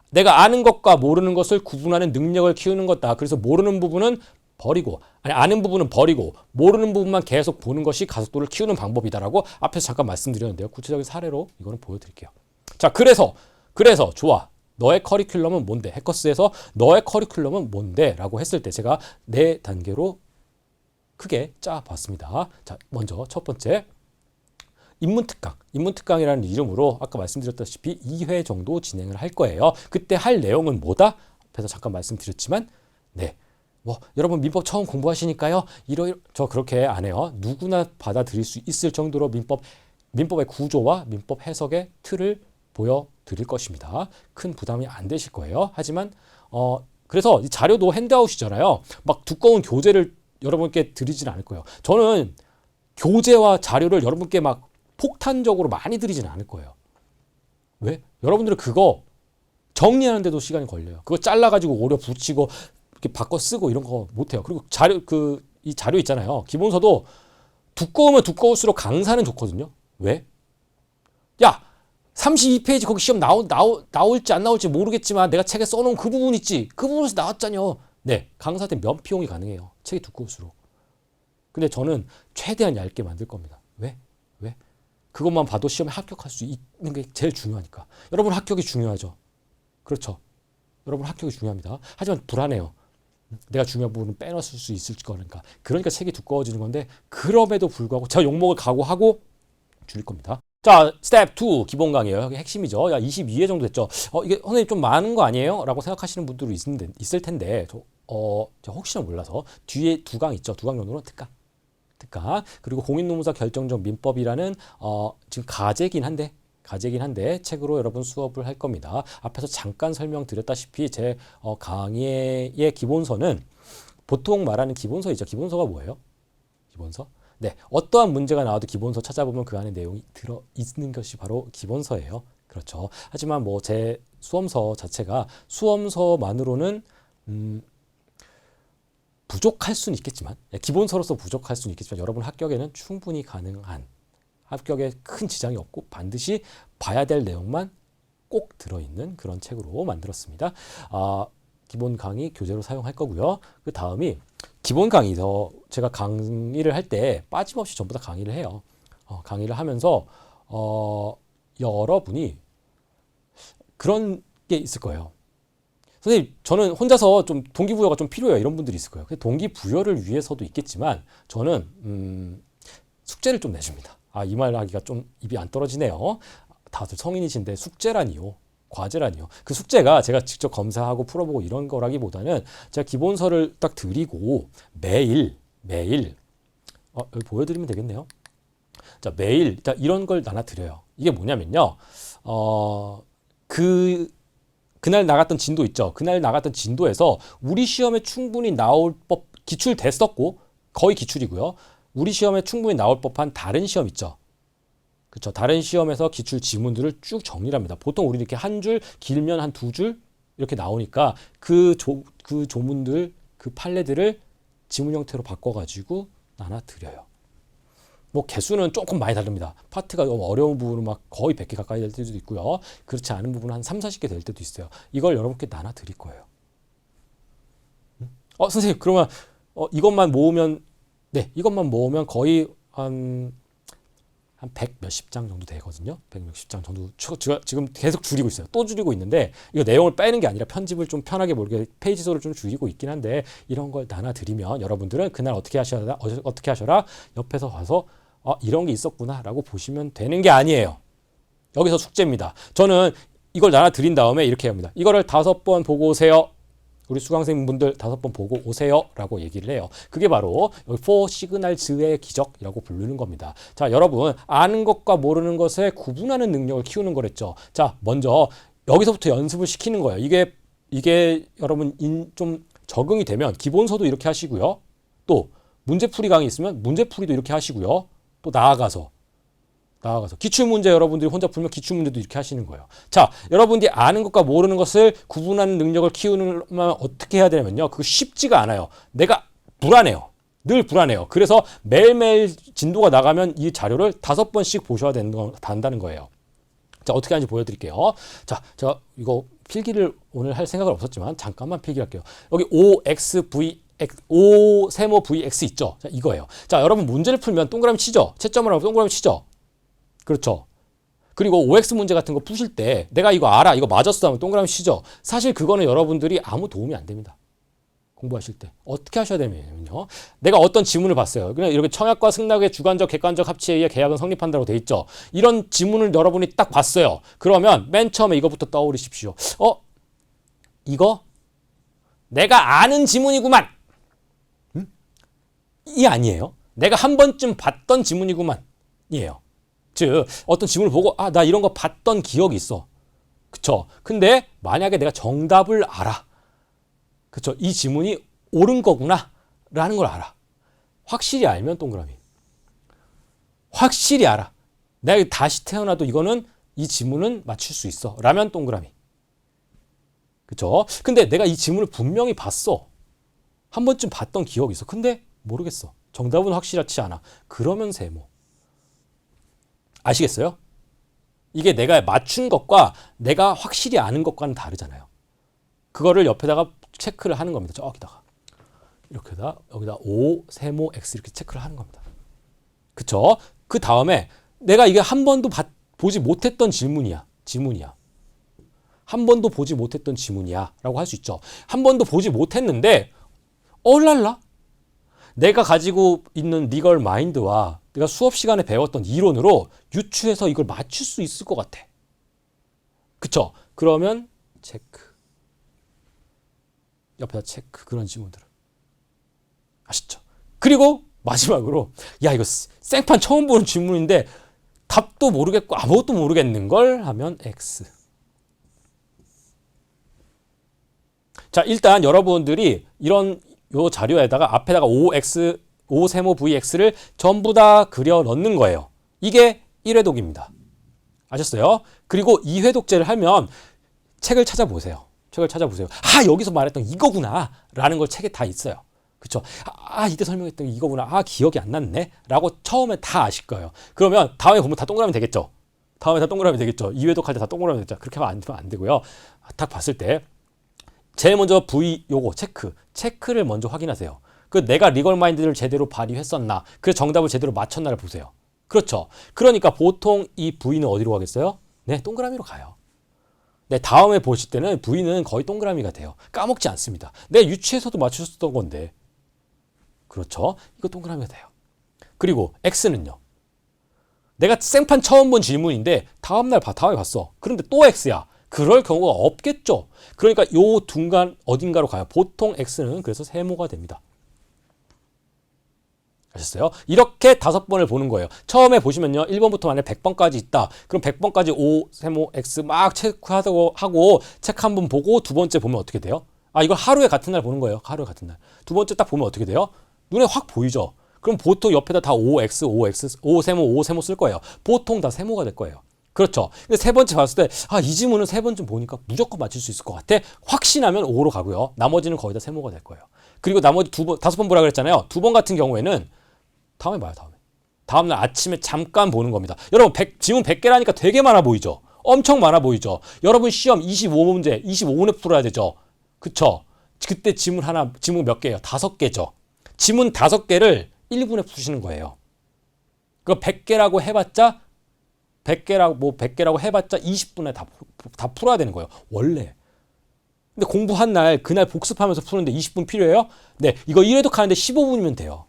내가 아는 것과 모르는 것을 구분하는 능력을 키우는 것다. 그래서 모르는 부분은 버리고, 아는 부분은 버리고 모르는 부분만 계속 보는 것이 가속도를 키우는 방법이다라고 앞에서 잠깐 말씀드렸는데요. 구체적인 사례로 이거는 보여드릴게요. 자, 그래서 좋아. 너의 커리큘럼은 뭔데? 해커스에서 너의 커리큘럼은 뭔데? 라고 했을 때 제가 4단계로 크게 짜봤습니다. 자, 먼저 첫 번째 인문특강이라는 이름으로 아까 말씀드렸다시피 2회 정도 진행을 할 거예요. 그때 할 내용은 뭐다? 앞에서 잠깐 말씀드렸지만 네, 여러분 민법 처음 공부하시니까요. 저 그렇게 안 해요. 누구나 받아들일 수 있을 정도로 민법의 구조와 민법 해석의 틀을 보여드릴 것입니다. 큰 부담이 안 되실 거예요. 하지만 그래서 이 자료도 핸드아웃이잖아요. 막 두꺼운 교재를 여러분께 드리지는 않을 거예요. 저는 교재와 자료를 여러분께 막 폭탄적으로 많이 드리지는 않을 거예요. 왜? 여러분들은 그거 정리하는데도 시간이 걸려요. 그거 잘라가지고 오려 붙이고 이렇게 바꿔 쓰고 이런 거 못해요. 그리고 이 자료 있잖아요. 기본서도 두꺼우면 두꺼울수록 강사는 좋거든요. 왜? 야! 32페이지 거기 시험 나올지 안 나올지 모르겠지만 내가 책에 써놓은 그 부분 있지. 그 부분에서 나왔잖요. 네, 강사한테 면피용이 가능해요. 책이 두꺼울수록. 근데 저는 최대한 얇게 만들 겁니다. 왜? 그것만 봐도 시험에 합격할 수 있는 게 제일 중요하니까. 여러분 합격이 중요하죠. 그렇죠. 여러분 합격이 중요합니다. 하지만 불안해요. 내가 중요한 부분은 빼놨을 수 있을 거니까. 그러니까 책이 두꺼워지는 건데 그럼에도 불구하고 제가 욕먹을 각오하고 줄일 겁니다. 자, 스텝 2 기본 강의예요. 여기 핵심이죠. 야, 22회 정도 됐죠. 이게 선생님 좀 많은 거 아니에요? 라고 생각하시는 분들도 있을 텐데 제가 혹시나 몰라서 뒤에 2강 있죠. 2강론으로 특강. 그리고 공인노무사 결정적 민법이라는 지금 가제긴 한데 책으로 여러분 수업을 할 겁니다. 앞에서 잠깐 설명드렸다시피 제 강의의 기본서는 보통 말하는 기본서이죠. 기본서가 뭐예요? 기본서? 네, 어떠한 문제가 나와도 기본서 찾아보면 그 안에 내용이 들어있는 것이 바로 기본서예요. 그렇죠. 하지만 제 수험서 자체가 수험서만으로는 부족할 수는 있겠지만, 기본서로서 부족할 수는 있겠지만 여러분 합격에는 충분히 가능한, 합격에 큰 지장이 없고 반드시 봐야 될 내용만 꼭 들어있는 그런 책으로 만들었습니다. 기본 강의 교재로 사용할 거고요. 그 다음이 기본 강의서 제가 강의를 할 때 빠짐없이 전부 다 강의를 해요. 강의를 하면서 여러분이 그런 게 있을 거예요. 선생님, 저는 혼자서 좀 동기부여가 좀 필요해요. 이런 분들이 있을 거예요. 동기부여를 위해서도 있겠지만 저는 숙제를 좀 내줍니다. 이 말 하기가 좀 입이 안 떨어지네요. 다들 성인이신데 숙제라니요. 과제라니요. 그 숙제가 제가 직접 검사하고 풀어보고 이런 거라기보다는 제가 기본서를 딱 드리고 매일 여기 보여드리면 되겠네요. 자, 매일 이런 걸 나눠 드려요. 이게 뭐냐면요. 그날 나갔던 진도 있죠. 그날 나갔던 진도에서 우리 시험에 충분히 나올 법, 기출됐었고 거의 기출이고요. 우리 시험에 충분히 나올 법한 다른 시험 있죠. 그렇죠. 다른 시험에서 기출 지문들을 쭉 정리를 합니다. 보통 우리 이렇게 한 줄, 길면 한 2줄 이렇게 나오니까 그 조문들, 그 판례들을 지문 형태로 바꿔가지고 나눠 드려요. 개수는 조금 많이 다릅니다. 파트가 너무 어려운 부분은 막 거의 100개 가까이 될 때도 있고요. 그렇지 않은 부분은 한 3, 40개 될 때도 있어요. 이걸 여러분께 나눠 드릴 거예요. 선생님, 그러면 이것만 모으면 거의 한 100 몇십 장 정도 되거든요. 100 몇십 장 정도 지금 계속 줄이고 있어요. 또 줄이고 있는데 이거 내용을 빼는 게 아니라 편집을 좀 편하게 모르게 페이지 수를 좀 줄이고 있긴 한데 이런 걸 나눠드리면 여러분들은 그날 어떻게 하셔라 옆에서 봐서 이런 게 있었구나 라고 보시면 되는 게 아니에요. 여기서 숙제입니다. 저는 이걸 나눠 드린 다음에 이렇게 합니다. 이거를 5번 보고 오세요. 우리 수강생분들 5번 보고 오세요 라고 얘기를 해요. 그게 바로 포 시그널즈의 기적이라고 부르는 겁니다. 자, 여러분 아는 것과 모르는 것을 구분하는 능력을 키우는 거랬죠. 자, 먼저 여기서부터 연습을 시키는 거예요. 이게 여러분 좀 적응이 되면 기본서도 이렇게 하시고요. 또 문제풀이 강의 있으면 문제풀이도 이렇게 하시고요. 또 나아가서 기출문제 여러분들이 혼자 풀면 기출문제도 이렇게 하시는 거예요. 자, 여러분들이 아는 것과 모르는 것을 구분하는 능력을 키우려면 어떻게 해야 되냐면요. 그거 쉽지가 않아요. 내가 불안해요. 늘 불안해요. 그래서 매일매일 진도가 나가면 이 자료를 5번씩 보셔야 된다는 거예요. 자, 어떻게 하는지 보여드릴게요. 자, 제가 이거 필기를 오늘 할 생각은 없었지만 잠깐만 필기할게요. 여기 O 세모 VX 있죠? 자, 이거예요. 자, 여러분 문제를 풀면 동그라미 치죠? 채점을 하고 동그라미 치죠? 그렇죠. 그리고 OX 문제 같은 거 푸실 때 내가 이거 알아, 이거 맞았어 하면 동그라미 치죠. 사실 그거는 여러분들이 아무 도움이 안 됩니다. 공부하실 때 어떻게 하셔야 되냐면요. 내가 어떤 지문을 봤어요. 그냥 이렇게 청약과 승낙의 주관적, 객관적 합치에 의해 계약은 성립한다고 돼 있죠. 이런 지문을 여러분이 딱 봤어요. 그러면 맨 처음에 이거부터 떠올리십시오. 이거 내가 아는 지문이구만. 이 아니에요. 내가 한 번쯤 봤던 지문이구만. 이에요. 즉 어떤 지문을 보고 나 이런 거 봤던 기억이 있어. 그쵸? 근데 만약에 내가 정답을 알아. 그쵸? 이 지문이 옳은 거구나 라는 걸 알아. 확실히 알면 동그라미. 확실히 알아. 내가 다시 태어나도 이거는 이 지문은 맞출 수 있어 라면 동그라미. 그쵸? 근데 내가 이 지문을 분명히 봤어. 한 번쯤 봤던 기억이 있어. 근데 모르겠어. 정답은 확실하지 않아. 그러면 세모. 아시겠어요? 이게 내가 맞춘 것과 내가 확실히 아는 것과는 다르잖아요. 그거를 옆에다가 체크를 하는 겁니다. 저기다가. 이렇게다 여기다 O, 세모, X 이렇게 체크를 하는 겁니다. 그쵸? 그 다음에 내가 이게 한 번도 보지 못했던 지문이야. 한 번도 보지 못했던 지문이야 라고 할 수 있죠. 한 번도 보지 못했는데 얼랄라? 내가 가지고 있는 리걸 마인드와 내가 수업 시간에 배웠던 이론으로 유추해서 이걸 맞출 수 있을 것 같아. 그쵸? 그러면 체크. 옆에다 체크. 그런 지문들을. 아시죠? 그리고 마지막으로 야 이거 생판 처음 보는 질문인데 답도 모르겠고 아무것도 모르겠는 걸 하면 X. 자, 일단 여러분들이 이런 요 자료에다가 앞에다가 OX, O 세모 VX를 전부 다 그려 넣는 거예요. 이게 1회독입니다. 아셨어요? 그리고 2회독제를 하면 책을 찾아보세요. 여기서 말했던 이거구나 라는 걸 책에 다 있어요. 그쵸? 이때 설명했던 게 이거구나. 기억이 안 났네 라고 처음에 다 아실 거예요. 그러면 다음에 보면 다 동그라미 되겠죠? 2회독 할 때 다 동그라미 되죠? 그렇게 하면 안 되고요. 딱 봤을 때 제일 먼저 V 요거 체크를 먼저 확인하세요. 그 내가 리걸 마인드를 제대로 발휘했었나, 그래서 정답을 제대로 맞췄나를 보세요. 그렇죠. 그러니까 보통 이 V는 어디로 가겠어요? 네, 동그라미로 가요. 네, 다음에 보실 때는 V는 거의 동그라미가 돼요. 까먹지 않습니다. 내 유치에서도 맞추셨던 건데. 그렇죠. 이거 동그라미가 돼요. 그리고 X는요. 내가 생판 처음 본 질문인데 다음에 봤어. 그런데 또 X야. 그럴 경우가 없겠죠. 그러니까 요 중간 어딘가로 가요. 보통 X는 그래서 세모가 됩니다. 아셨어요? 이렇게 5번을 보는 거예요. 처음에 보시면요. 1번부터 만약에 100번까지 있다. 그럼 100번까지 O, 세모, X 막 체크하고 책 한 번 보고 두 번째 보면 어떻게 돼요? 이걸 하루에 같은 날 보는 거예요. 하루에 같은 날. 두 번째 딱 보면 어떻게 돼요? 눈에 확 보이죠? 그럼 보통 옆에다 다 OX, O 세모 쓸 거예요. 보통 다 세모가 될 거예요. 그렇죠. 근데 세 번째 봤을 때, 이 지문은 세 번쯤 보니까 무조건 맞출 수 있을 것 같아. 확신하면 5로 가고요. 나머지는 거의 다 세모가 될 거예요. 그리고 나머지 5번 보라 그랬잖아요. 2번 같은 경우에는 다음에 봐요, 다음날 아침에 잠깐 보는 겁니다. 여러분, 지문 100개라니까 되게 많아 보이죠? 엄청 많아 보이죠? 여러분 시험 25문제, 25분에 풀어야 되죠? 그쵸? 그때 지문 몇 개예요? 5개죠? 지문 5개를 1분에 푸시는 거예요. 그거 100개라고 해봤자 20분에 다 풀어야 되는 거예요. 원래. 근데 공부한 날, 그날 복습하면서 푸는데 20분 필요해요? 네, 이거 1회독 하는데 15분이면 돼요.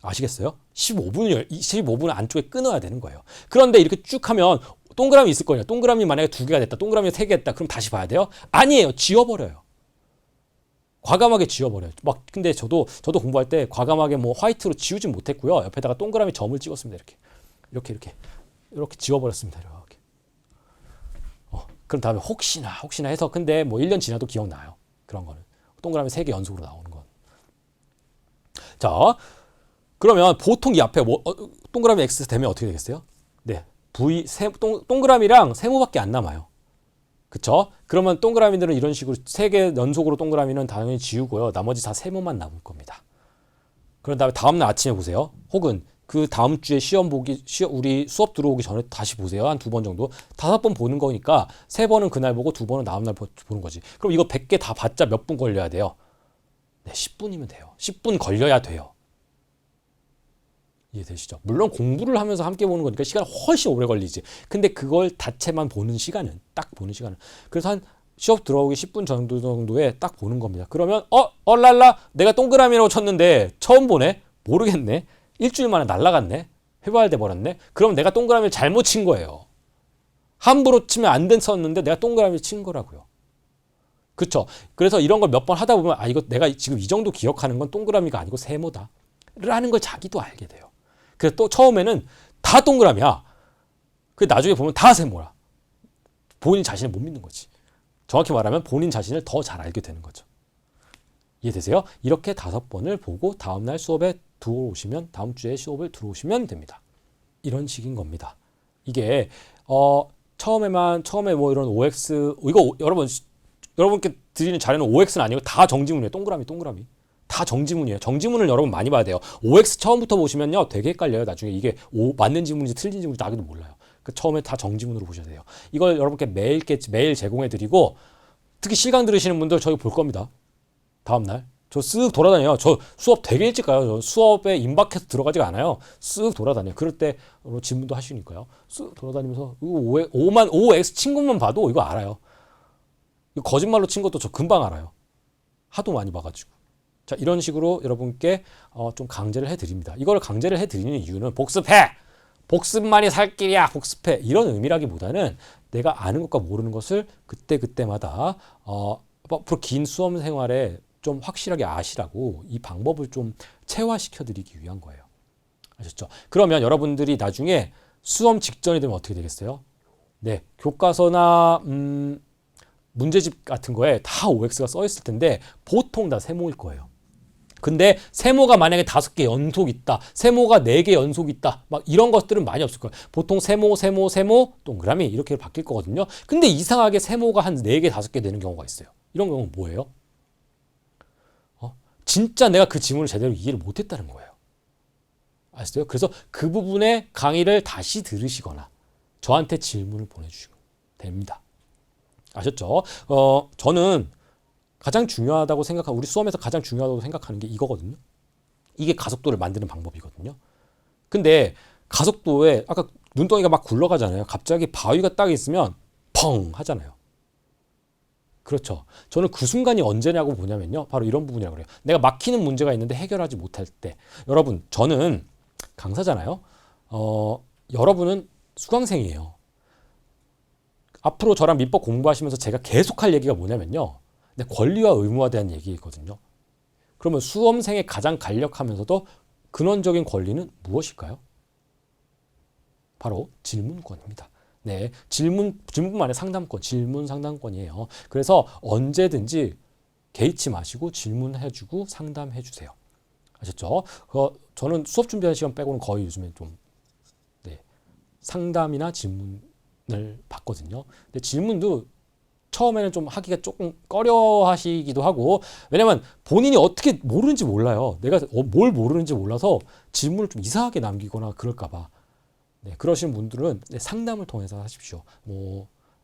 아시겠어요? 15분 안쪽에 끊어야 되는 거예요. 그런데 이렇게 쭉 하면 동그라미 있을 거예요. 동그라미 만약에 2개가 됐다. 동그라미 3개 됐다. 그럼 다시 봐야 돼요? 아니에요. 지워버려요. 과감하게 지워버려요. 막 근데 저도 공부할 때 과감하게 뭐 화이트로 지우진 못했고요. 옆에다가 동그라미 점을 찍었습니다. 이렇게 지워버렸습니다. 이렇게. 그럼 다음에 혹시나 해서 근데 뭐 1년 지나도 기억나요. 그런 거는 동그라미 3개 연속으로 나오는 건. 자, 그러면 보통 이 앞에 뭐 동그라미 X 되면 어떻게 되겠어요? 네, 동그라미랑 세모밖에 안 남아요. 그쵸? 그러면 동그라미들은 이런 식으로 3개 연속으로 동그라미는 당연히 지우고요. 나머지 다 세모만 남을 겁니다. 그런 다음에 다음날 아침에 보세요. 혹은 그 다음 주에 우리 수업 들어오기 전에 다시 보세요. 한 2번 정도. 5번 보는 거니까 3번은 그날 보고 2번은 다음날 보는 거지. 그럼 이거 100개 다 봤자 몇 분 걸려야 돼요? 네, 10분이면 돼요. 10분 걸려야 돼요. 이해되시죠? 물론 공부를 하면서 함께 보는 거니까 시간이 훨씬 오래 걸리지. 근데 그걸 자체만 보는 시간은, 딱 보는 시간은. 그래서 한 시험 들어오기 10분 정도에 딱 보는 겁니다. 그러면 랄라 내가 동그라미라고 쳤는데 처음 보네? 모르겠네? 일주일 만에 날라갔네? 회발돼 버렸네? 그럼 내가 동그라미를 잘못 친 거예요. 함부로 치면 안 됐었는데 내가 동그라미를 친 거라고요. 그쵸? 그래서 이런 걸 몇 번 하다 보면 이거 내가 지금 이 정도 기억하는 건 동그라미가 아니고 세모다 라는 걸 자기도 알게 돼요. 그래서 또 처음에는 다 동그라미야. 그 나중에 보면 다 세모라. 본인 자신을 못 믿는 거지. 정확히 말하면 본인 자신을 더 잘 알게 되는 거죠. 이해되세요? 이렇게 5번을 보고 다음날 수업에 들어오시면, 다음 주에 수업을 들어오시면 됩니다. 이런 식인 겁니다. 이게 처음에 뭐 이런 OX 이거 여러분께 드리는 자료는 OX는 아니고 다 정지문이에요. 동그라미 다 정지문이에요. 정지문을 여러분 많이 봐야 돼요. OX 처음부터 보시면요 되게 헷갈려요. 나중에 이게 맞는 지문인지 틀린 지문인지 나기도 몰라요. 그 처음에 다 정지문으로 보셔야 돼요. 이걸 여러분께 매일 제공해 드리고, 특히 실강 들으시는 분들 저희 볼 겁니다. 다음날 저 쓱 돌아다녀요. 저 수업 되게 일찍 가요. 저 수업에 임박해서 들어가지가 않아요. 쓱 돌아다녀요. 그럴 때 질문도 하시니까요. 쓱 돌아다니면서 OX 친 것만 봐도 이거 알아요. 이거 거짓말로 친 것도 저 금방 알아요. 하도 많이 봐가지고. 자, 이런 식으로 여러분께 좀 강제를 해드립니다. 이걸 강제를 해드리는 이유는 복습해! 복습만이 살 길이야! 복습해! 이런 의미라기보다는 내가 아는 것과 모르는 것을 그때마다 앞으로 긴 수험 생활에 좀 확실하게 아시라고 이 방법을 좀 체화시켜드리기 위한 거예요. 아셨죠? 그러면 여러분들이 나중에 수험 직전이 되면 어떻게 되겠어요? 네, 교과서나 문제집 같은 거에 다 OX가 써 있을 텐데 보통 다 세모일 거예요. 근데 세모가 만약에 5개 연속 있다, 세모가 4개 연속 있다, 막 이런 것들은 많이 없을 거예요. 보통 세모, 동그라미 이렇게 바뀔 거거든요. 근데 이상하게 세모가 한 4개, 5개 되는 경우가 있어요. 이런 경우는 뭐예요? 진짜 내가 그 지문을 제대로 이해를 못했다는 거예요. 아시죠? 그래서 그 부분의 강의를 다시 들으시거나 저한테 질문을 보내주시면 됩니다. 아셨죠? 저는 가장 중요하다고 생각하고, 우리 수험에서 가장 중요하다고 생각하는 게 이거거든요. 이게 가속도를 만드는 방법이거든요. 근데 가속도에 아까 눈덩이가 막 굴러가잖아요. 갑자기 바위가 딱 있으면 펑 하잖아요. 그렇죠. 저는 그 순간이 언제냐고 보냐면요, 바로 이런 부분이라고 그래요. 내가 막히는 문제가 있는데 해결하지 못할 때. 여러분, 저는 강사잖아요. 여러분은 수강생이에요. 앞으로 저랑 민법 공부하시면서 제가 계속할 얘기가 뭐냐면요, 내 권리와 의무에 대한 얘기거든요. 그러면 수험생의 가장 간략하면서도 근원적인 권리는 무엇일까요? 바로 질문권입니다. 네, 질문뿐만 아니라 상담권, 질문 상담권이에요. 그래서 언제든지 개의치 마시고 질문해주고 상담해주세요. 아셨죠? 저는 수업 준비하는 시간 빼고는 거의 요즘에 좀 상담이나 질문을 받거든요. 근데 질문도 처음에는 좀 하기가 조금 꺼려하시기도 하고, 왜냐면 본인이 어떻게 모르는지 몰라요. 내가 뭘 모르는지 몰라서 질문을 좀 이상하게 남기거나 그럴까봐. 네, 그러신 분들은 상담을 통해서 하십시오.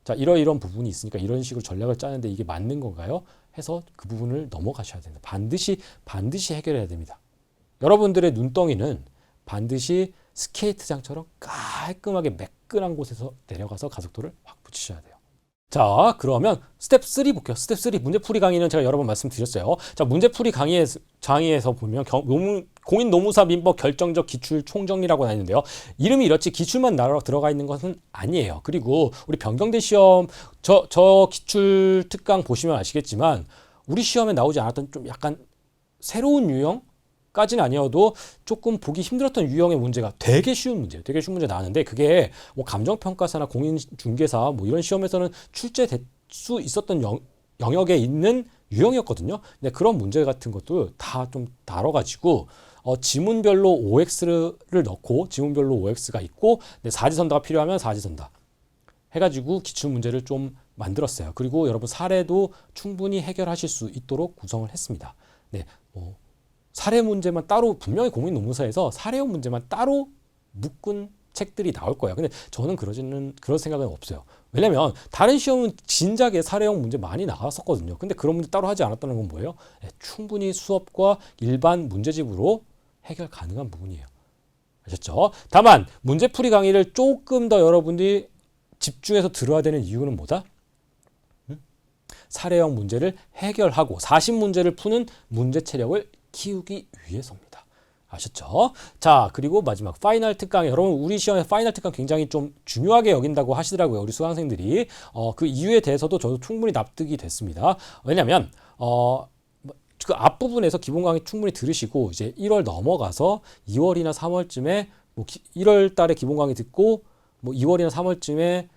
자, 이런 부분이 있으니까 이런 식으로 전략을 짜는데 이게 맞는 건가요? 해서 그 부분을 넘어가셔야 됩니다. 반드시 해결해야 됩니다. 여러분들의 눈덩이는 반드시 스케이트장처럼 깔끔하게 매끈한 곳에서 내려가서 가속도를 확 붙이셔야 돼요. 자, 그러면 스텝 3 볼게요. 스텝 3 문제풀이 강의는 제가 여러 번 말씀드렸어요. 자, 문제풀이 강의에서 보면 공인 노무사 민법 결정적 기출 총정리라고 나있는데요. 이름이 이렇지 기출만 들어가 있는 것은 아니에요. 그리고 우리 변경대 시험 저 기출 특강 보시면 아시겠지만 우리 시험에 나오지 않았던 좀 약간 새로운 유형까지는 아니어도 조금 보기 힘들었던 유형의 문제가 되게 쉬운 문제예요. 되게 쉬운 문제 나왔는데 그게 뭐 감정평가사나 공인중개사 뭐 이런 시험에서는 출제될 수 있었던 영역에 있는 유형이었거든요. 근데 그런 문제 같은 것도 다 좀 다뤄가지고 지문별로 OX를 넣고 지문별로 OX가 있고 사지선다가 필요하면 사지선다 해가지고 기출 문제를 좀 만들었어요. 그리고 여러분 사례도 충분히 해결하실 수 있도록 구성을 했습니다. 네, 사례 문제만 따로 분명히 공인노무사에서 사례형 문제만 따로 묶은 책들이 나올 거예요. 근데 저는 그런 생각은 없어요. 왜냐면 다른 시험은 진작에 사례형 문제 많이 나왔었거든요. 근데 그런 문제 따로 하지 않았다는 건 뭐예요? 네, 충분히 수업과 일반 문제집으로 해결 가능한 부분이에요. 아셨죠? 다만 문제풀이 강의를 조금 더 여러분들이 집중해서 들어야 되는 이유는 뭐다? 사례형 문제를 해결하고 40문제를 푸는 문제 체력을 키우기 위해서입니다. 아셨죠? 자, 그리고 마지막 파이널 특강. 여러분 우리 시험에 파이널 특강 굉장히 좀 중요하게 여긴다고 하시더라고요. 우리 수강생들이. 그 이유에 대해서도 저도 충분히 납득이 됐습니다. 왜냐면 그 앞부분에서 기본 강의 충분히 들으시고 이제 1월 넘어가서 2월이나 3월쯤에 뭐 1월 달에 기본 강의 듣고 뭐 2월이나 3월쯤에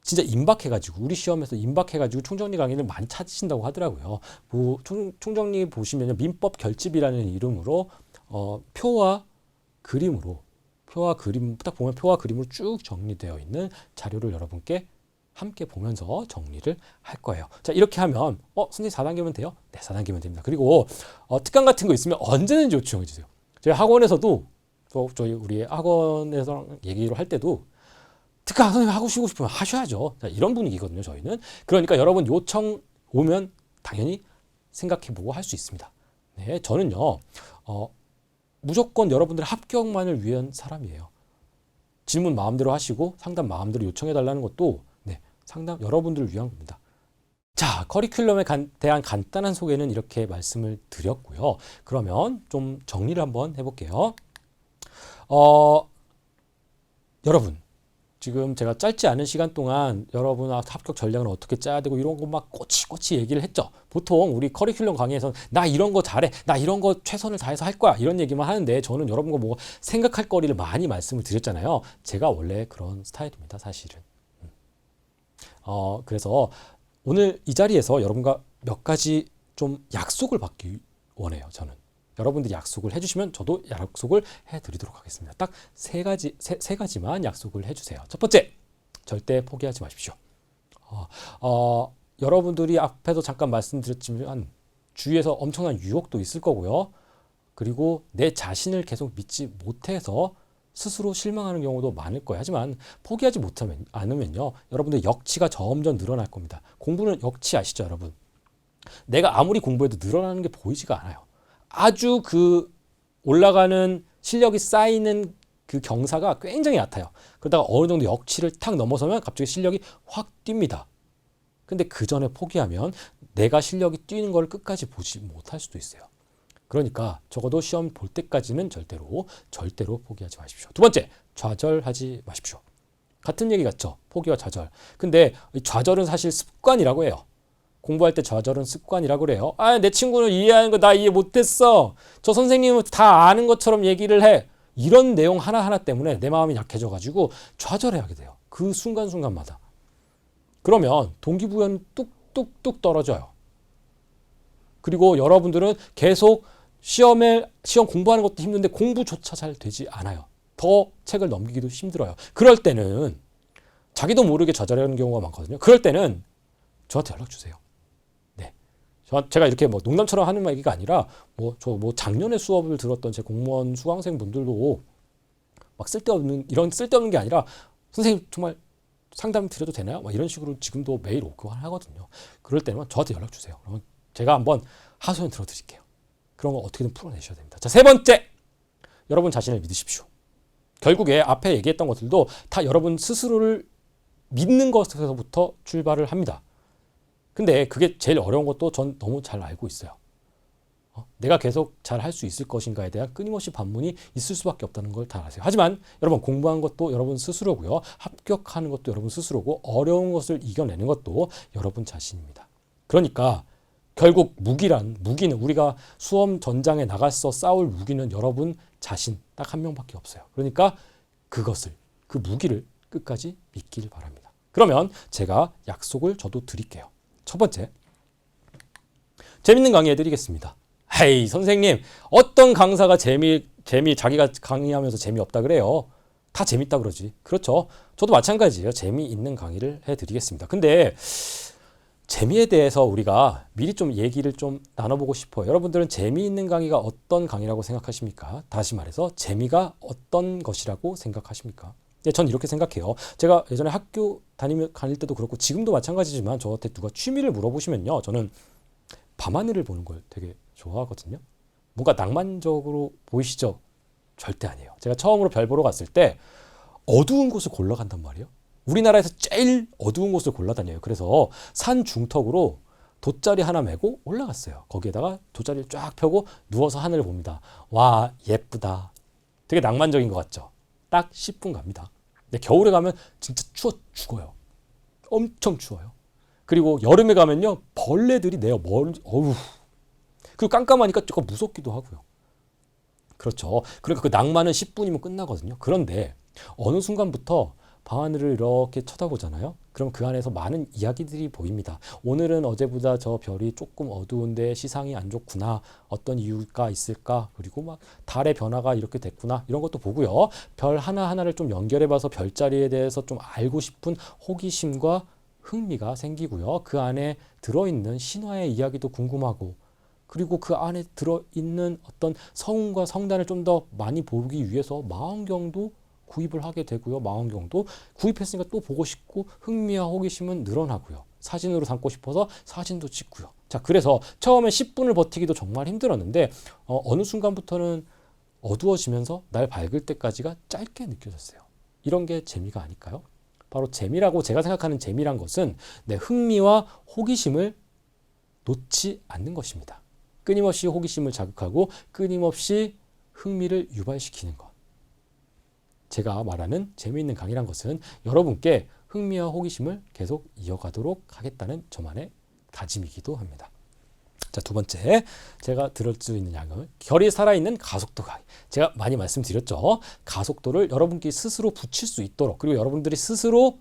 진짜 임박해가지고 우리 시험에서 임박해가지고 총정리 강의를 많이 찾으신다고 하더라고요. 뭐 총정리 보시면 민법 결집이라는 이름으로 표와 그림 딱 보면 표와 그림으로 쭉 정리되어 있는 자료를 여러분께 함께 보면서 정리를 할 거예요. 자, 이렇게 하면 선생님 4단계면 돼요? 네, 4단계면 됩니다. 그리고 특강 같은 거 있으면 언제든지 요청해 주세요. 저희 학원에서도 저희 우리 학원에서 얘기를 할 때도 특강 선생님 하고 싶으면 하셔야죠. 자, 이런 분위기거든요, 저희는. 그러니까 여러분 요청 오면 당연히 생각해보고 할 수 있습니다. 네, 저는요, 무조건 여러분들의 합격만을 위한 사람이에요. 질문 마음대로 하시고 상담 마음대로 요청해달라는 것도 네, 상담 여러분들을 위한 겁니다. 자, 커리큘럼에 대한 간단한 소개는 이렇게 말씀을 드렸고요. 그러면 좀 정리를 한번 해볼게요. 여러분. 지금 제가 짧지 않은 시간 동안 여러분 합격 전략을 어떻게 짜야 되고 이런 거 막 꼬치꼬치 얘기를 했죠. 보통 우리 커리큘럼 강의에서는 나 이런 거 잘해, 나 이런 거 최선을 다해서 할 거야 이런 얘기만 하는데 저는 여러분과 뭐 생각할 거리를 많이 말씀을 드렸잖아요. 제가 원래 그런 스타일입니다, 사실은. 그래서 오늘 이 자리에서 여러분과 몇 가지 좀 약속을 받기 원해요. 저는. 여러분들이 약속을 해주시면 저도 약속을 해드리도록 하겠습니다. 딱 세 가지만 약속을 해주세요. 첫 번째, 절대 포기하지 마십시오. 여러분들이 앞에서 잠깐 말씀드렸지만 주위에서 엄청난 유혹도 있을 거고요. 그리고 내 자신을 계속 믿지 못해서 스스로 실망하는 경우도 많을 거예요. 하지만 포기하지 않으면요. 여러분들 역치가 점점 늘어날 겁니다. 공부는 역치 아시죠, 여러분? 내가 아무리 공부해도 늘어나는 게 보이지가 않아요. 아주 그 올라가는 실력이 쌓이는 그 경사가 굉장히 얕아요. 그러다가 어느 정도 역치를 탁 넘어서면 갑자기 실력이 확 뜁니다. 근데 그 전에 포기하면 내가 실력이 뛰는 걸 끝까지 보지 못할 수도 있어요. 그러니까 적어도 시험 볼 때까지는 절대로 포기하지 마십시오. 두 번째, 좌절하지 마십시오. 같은 얘기 같죠? 포기와 좌절. 근데 좌절은 사실 습관이라고 해요. 공부할 때 좌절은 습관이라고 그래요. 내 친구는 이해하는 거 나 이해 못했어. 저 선생님은 다 아는 것처럼 얘기를 해. 이런 내용 하나하나 때문에 내 마음이 약해져가지고 좌절해하게 돼요. 그 순간순간마다. 그러면 동기부여는 뚝뚝뚝 떨어져요. 그리고 여러분들은 계속 시험 공부하는 것도 힘든데 공부조차 잘 되지 않아요. 더 책을 넘기기도 힘들어요. 그럴 때는 자기도 모르게 좌절하는 경우가 많거든요. 그럴 때는 저한테 연락 주세요. 제가 이렇게 뭐 농담처럼 하는 얘기가 아니라 작년에 수업을 들었던 제 공무원 수강생 분들도 막 이런 쓸데없는 게 아니라 선생님 정말 상담 드려도 되나요? 막 이런 식으로 지금도 매일 오고 하거든요. 그럴 때는 저한테 연락 주세요. 그러면 제가 한번 하소연 들어드릴게요. 그런 거 어떻게든 풀어내셔야 됩니다. 자, 세 번째, 여러분 자신을 믿으십시오. 결국에 앞에 얘기했던 것들도 다 여러분 스스로를 믿는 것에서부터 출발을 합니다. 근데 그게 제일 어려운 것도 전 너무 잘 알고 있어요. 내가 계속 잘 할 수 있을 것인가에 대한 끊임없이 반문이 있을 수밖에 없다는 걸 다 아세요. 하지만 여러분, 공부한 것도 여러분 스스로고요. 합격하는 것도 여러분 스스로고, 어려운 것을 이겨내는 것도 여러분 자신입니다. 그러니까 결국 무기는, 우리가 수험 전장에 나가서 싸울 무기는 여러분 자신 딱 한 명밖에 없어요. 그러니까 그 무기를 끝까지 믿길 바랍니다. 그러면 제가 약속을 저도 드릴게요. 첫 번째, 재밌는 강의 해드리겠습니다. 헤이 선생님, 어떤 강사가 자기가 강의하면서 재미없다 그래요? 다 재밌다 그러지. 그렇죠. 저도 마찬가지예요. 재미있는 강의를 해드리겠습니다. 근데 재미에 대해서 우리가 미리 좀 얘기를 좀 나눠보고 싶어요. 여러분들은 재미있는 강의가 어떤 강의라고 생각하십니까? 다시 말해서 재미가 어떤 것이라고 생각하십니까? 네, 전 이렇게 생각해요. 제가 예전에 학교 다닐 때도 그렇고 지금도 마찬가지지만 저한테 누가 취미를 물어보시면요, 저는 밤하늘을 보는 걸 되게 좋아하거든요. 뭔가 낭만적으로 보이시죠? 절대 아니에요. 제가 처음으로 별 보러 갔을 때 어두운 곳을 골라간단 말이에요. 우리나라에서 제일 어두운 곳을 골라다녀요. 그래서 산 중턱으로 돗자리 하나 메고 올라갔어요. 거기에다가 돗자리를 쫙 펴고 누워서 하늘을 봅니다. 와, 예쁘다. 되게 낭만적인 것 같죠? 딱 10분 갑니다. 근데 겨울에 가면 진짜 추워 죽어요. 엄청 추워요. 그리고 여름에 가면요, 벌레들이 내요. 어우. 그리고 깜깜하니까 조금 무섭기도 하고요. 그렇죠. 그러니까 그 낭만은 10분이면 끝나거든요. 그런데 어느 순간부터 밤하늘을 이렇게 쳐다보잖아요. 그럼 그 안에서 많은 이야기들이 보입니다. 오늘은 어제보다 저 별이 조금 어두운데 시상이 안 좋구나. 어떤 이유가 있을까? 그리고 막 달의 변화가 이렇게 됐구나. 이런 것도 보고요. 별 하나하나를 좀 연결해봐서 별자리에 대해서 좀 알고 싶은 호기심과 흥미가 생기고요. 그 안에 들어있는 신화의 이야기도 궁금하고, 그리고 그 안에 들어있는 어떤 성운과 성단을 좀 더 많이 보기 위해서 망원경도 구입을 하게 되고요. 망원경도 구입했으니까 또 보고 싶고, 흥미와 호기심은 늘어나고요. 사진으로 담고 싶어서 사진도 찍고요. 자, 그래서 처음에 10분을 버티기도 정말 힘들었는데 어느 순간부터는 어두워지면서 날 밝을 때까지가 짧게 느껴졌어요. 이런 게 재미가 아닐까요? 바로 재미라고, 제가 생각하는 재미란 것은 내 흥미와 호기심을 놓지 않는 것입니다. 끊임없이 호기심을 자극하고 끊임없이 흥미를 유발시키는 것. 제가 말하는 재미있는 강의란 것은 여러분께 흥미와 호기심을 계속 이어가도록 하겠다는 저만의 다짐이기도 합니다. 자, 두 번째, 제가 들을 수 있는 양은 결이 살아있는 가속도 강의. 제가 많이 말씀드렸죠. 가속도를 여러분께 스스로 붙일 수 있도록, 그리고 여러분들이 스스로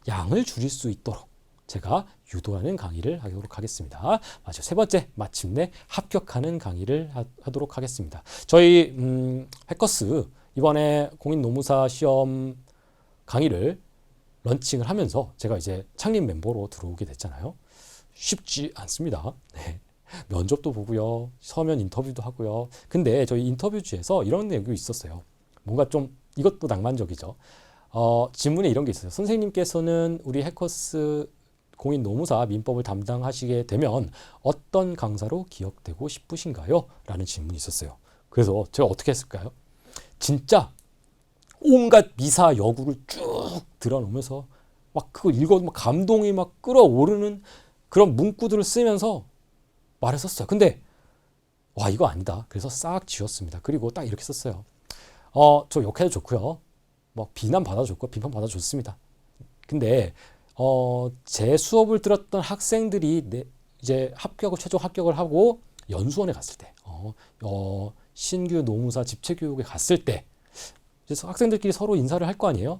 양을 줄일 수 있도록 제가 유도하는 강의를 하도록 하겠습니다. 맞아요. 세 번째, 마침내 합격하는 강의를 하도록 하겠습니다. 저희 해커스 이번에 공인노무사 시험 강의를 런칭을 하면서 제가 이제 창립 멤버로 들어오게 됐잖아요. 쉽지 않습니다. 네. 면접도 보고요. 서면 인터뷰도 하고요. 근데 저희 인터뷰지에서 이런 내용이 있었어요. 뭔가 좀 이것도 낭만적이죠. 질문에 이런 게 있어요. 선생님께서는 우리 해커스 공인노무사 민법을 담당하시게 되면 어떤 강사로 기억되고 싶으신가요? 라는 질문이 있었어요. 그래서 제가 어떻게 했을까요? 진짜 온갖 미사 여구를 쭉 드러놓으면서 막 그거 읽어도 막 감동이 막 끌어오르는 그런 문구들을 쓰면서 말을 썼어요. 근데 와, 이거 아니다. 그래서 싹 지웠습니다. 그리고 딱 이렇게 썼어요. 저 욕해도 좋고요. 뭐 비난 받아도 좋고 비판 받아도 좋습니다. 근데 제 수업을 들었던 학생들이 이제 최종 합격을 하고 연수원에 갔을 때, 신규 노무사 집체교육에 갔을 때, 그래서 학생들끼리 서로 인사를 할 거 아니에요?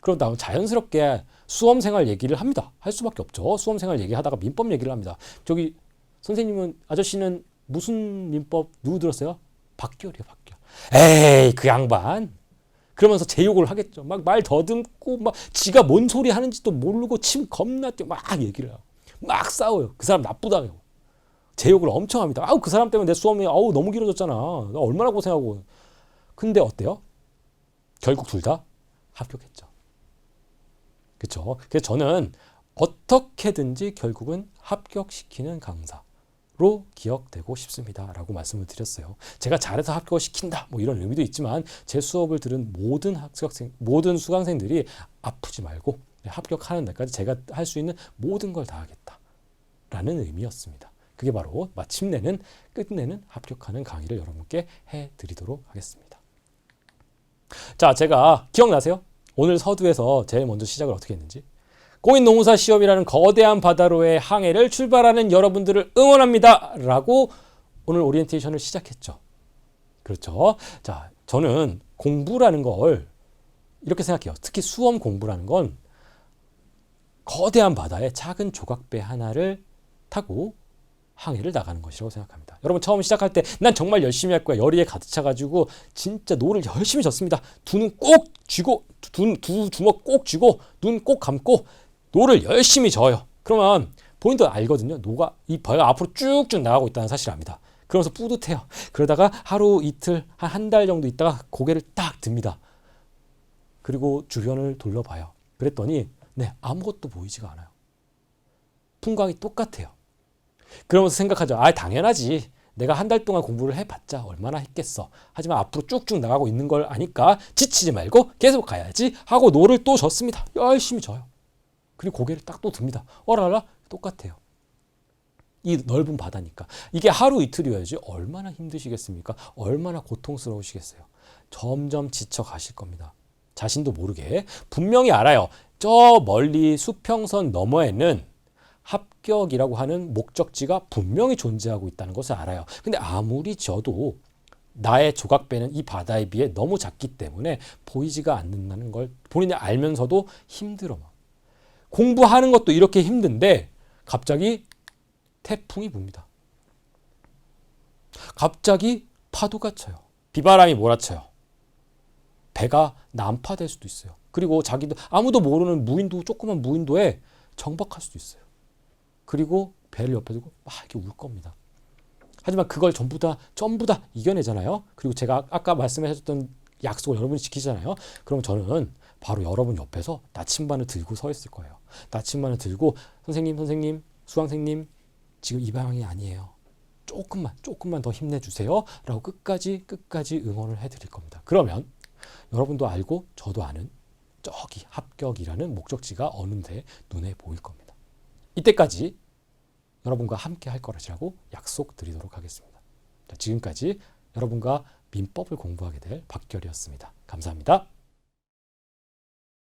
그럼 다음 자연스럽게 수험생활 얘기를 합니다. 할 수밖에 없죠. 수험생활 얘기하다가 민법 얘기를 합니다. 저기 선생님은, 아저씨는 무슨 민법 누구 들었어요? 박기열이요, 박기열. 에이, 그 양반. 그러면서 제 욕을 하겠죠. 막 말 더듬고 막 지가 뭔 소리 하는지도 모르고 침 겁나 뛰어 막 얘기를 해요. 막 싸워요. 그 사람 나쁘다고. 제 욕을 엄청 합니다. 아우, 그 사람 때문에 내 수험이 너무 길어졌잖아. 나 얼마나 고생하고. 근데 어때요? 결국 둘 다 합격했죠. 그렇죠? 그래서 저는 어떻게든지 결국은 합격시키는 강사로 기억되고 싶습니다. 라고 말씀을 드렸어요. 제가 잘해서 합격을 시킨다. 뭐 이런 의미도 있지만 제 수업을 들은 모든 수강생들이 아프지 말고 합격하는 날까지 제가 할 수 있는 모든 걸 다하겠다라는 의미였습니다. 그게 바로 마침내는 끝내는 합격하는 강의를 여러분께 해드리도록 하겠습니다. 자, 제가 기억나세요? 오늘 서두에서 제일 먼저 시작을 어떻게 했는지. 공인노무사 시험이라는 거대한 바다로의 항해를 출발하는 여러분들을 응원합니다 라고 오늘 오리엔테이션을 시작했죠. 그렇죠. 자, 저는 공부라는 걸 이렇게 생각해요. 특히 수험 공부라는 건 거대한 바다에 작은 조각배 하나를 타고 항해를 나가는 것이라고 생각합니다. 여러분 처음 시작할 때 난 정말 열심히 할 거야. 열의에 가득 차가지고 진짜 노를 열심히 젓습니다. 두 눈 꼭 쥐고 두 주먹 꼭 쥐고 눈 꼭 감고 노를 열심히 져요. 그러면 본인도 알거든요. 노가 이 배가 앞으로 쭉쭉 나가고 있다는 사실을 압니다. 그러면서 뿌듯해요. 그러다가 하루 이틀 한 달 정도 있다가 고개를 딱 듭니다. 그리고 주변을 둘러봐요. 그랬더니 네, 아무것도 보이지가 않아요. 풍광이 똑같아요. 그러면서 생각하죠. 아, 당연하지. 내가 한 달 동안 공부를 해봤자 얼마나 했겠어. 하지만 앞으로 쭉쭉 나가고 있는 걸 아니까 지치지 말고 계속 가야지 하고 노를 또 젓습니다. 열심히 져요. 그리고 고개를 딱 또 듭니다. 어라라, 똑같아요. 이 넓은 바다니까. 이게 하루 이틀이어야지 얼마나 힘드시겠습니까? 얼마나 고통스러우시겠어요. 점점 지쳐가실 겁니다. 자신도 모르게. 분명히 알아요. 저 멀리 수평선 너머에는 합격이라고 하는 목적지가 분명히 존재하고 있다는 것을 알아요. 근데 아무리 져도 나의 조각배는 이 바다에 비해 너무 작기 때문에 보이지가 않는다는 걸 본인이 알면서도 힘들어. 공부하는 것도 이렇게 힘든데 갑자기 태풍이 붑니다. 갑자기 파도가 쳐요. 비바람이 몰아쳐요. 배가 난파될 수도 있어요. 그리고 자기도 아무도 모르는 무인도, 조그만 무인도에 정박할 수도 있어요. 그리고 배를 옆에 두고 막 이렇게 울 겁니다. 하지만 그걸 전부 다 이겨내잖아요. 그리고 제가 아까 말씀하셨던 약속을 여러분이 지키잖아요. 그럼 저는 바로 여러분 옆에서 나침반을 들고 서 있을 거예요. 나침반을 들고 선생님, 수강생님 지금 이 방향이 아니에요. 조금만 더 힘내주세요. 라고 끝까지 응원을 해드릴 겁니다. 그러면 여러분도 알고 저도 아는 저기 합격이라는 목적지가 어느새 눈에 보일 겁니다. 이때까지 여러분과 함께 할 거라고 약속드리도록 하겠습니다. 자, 지금까지 여러분과 민법을 공부하게 될 박결이었습니다. 감사합니다.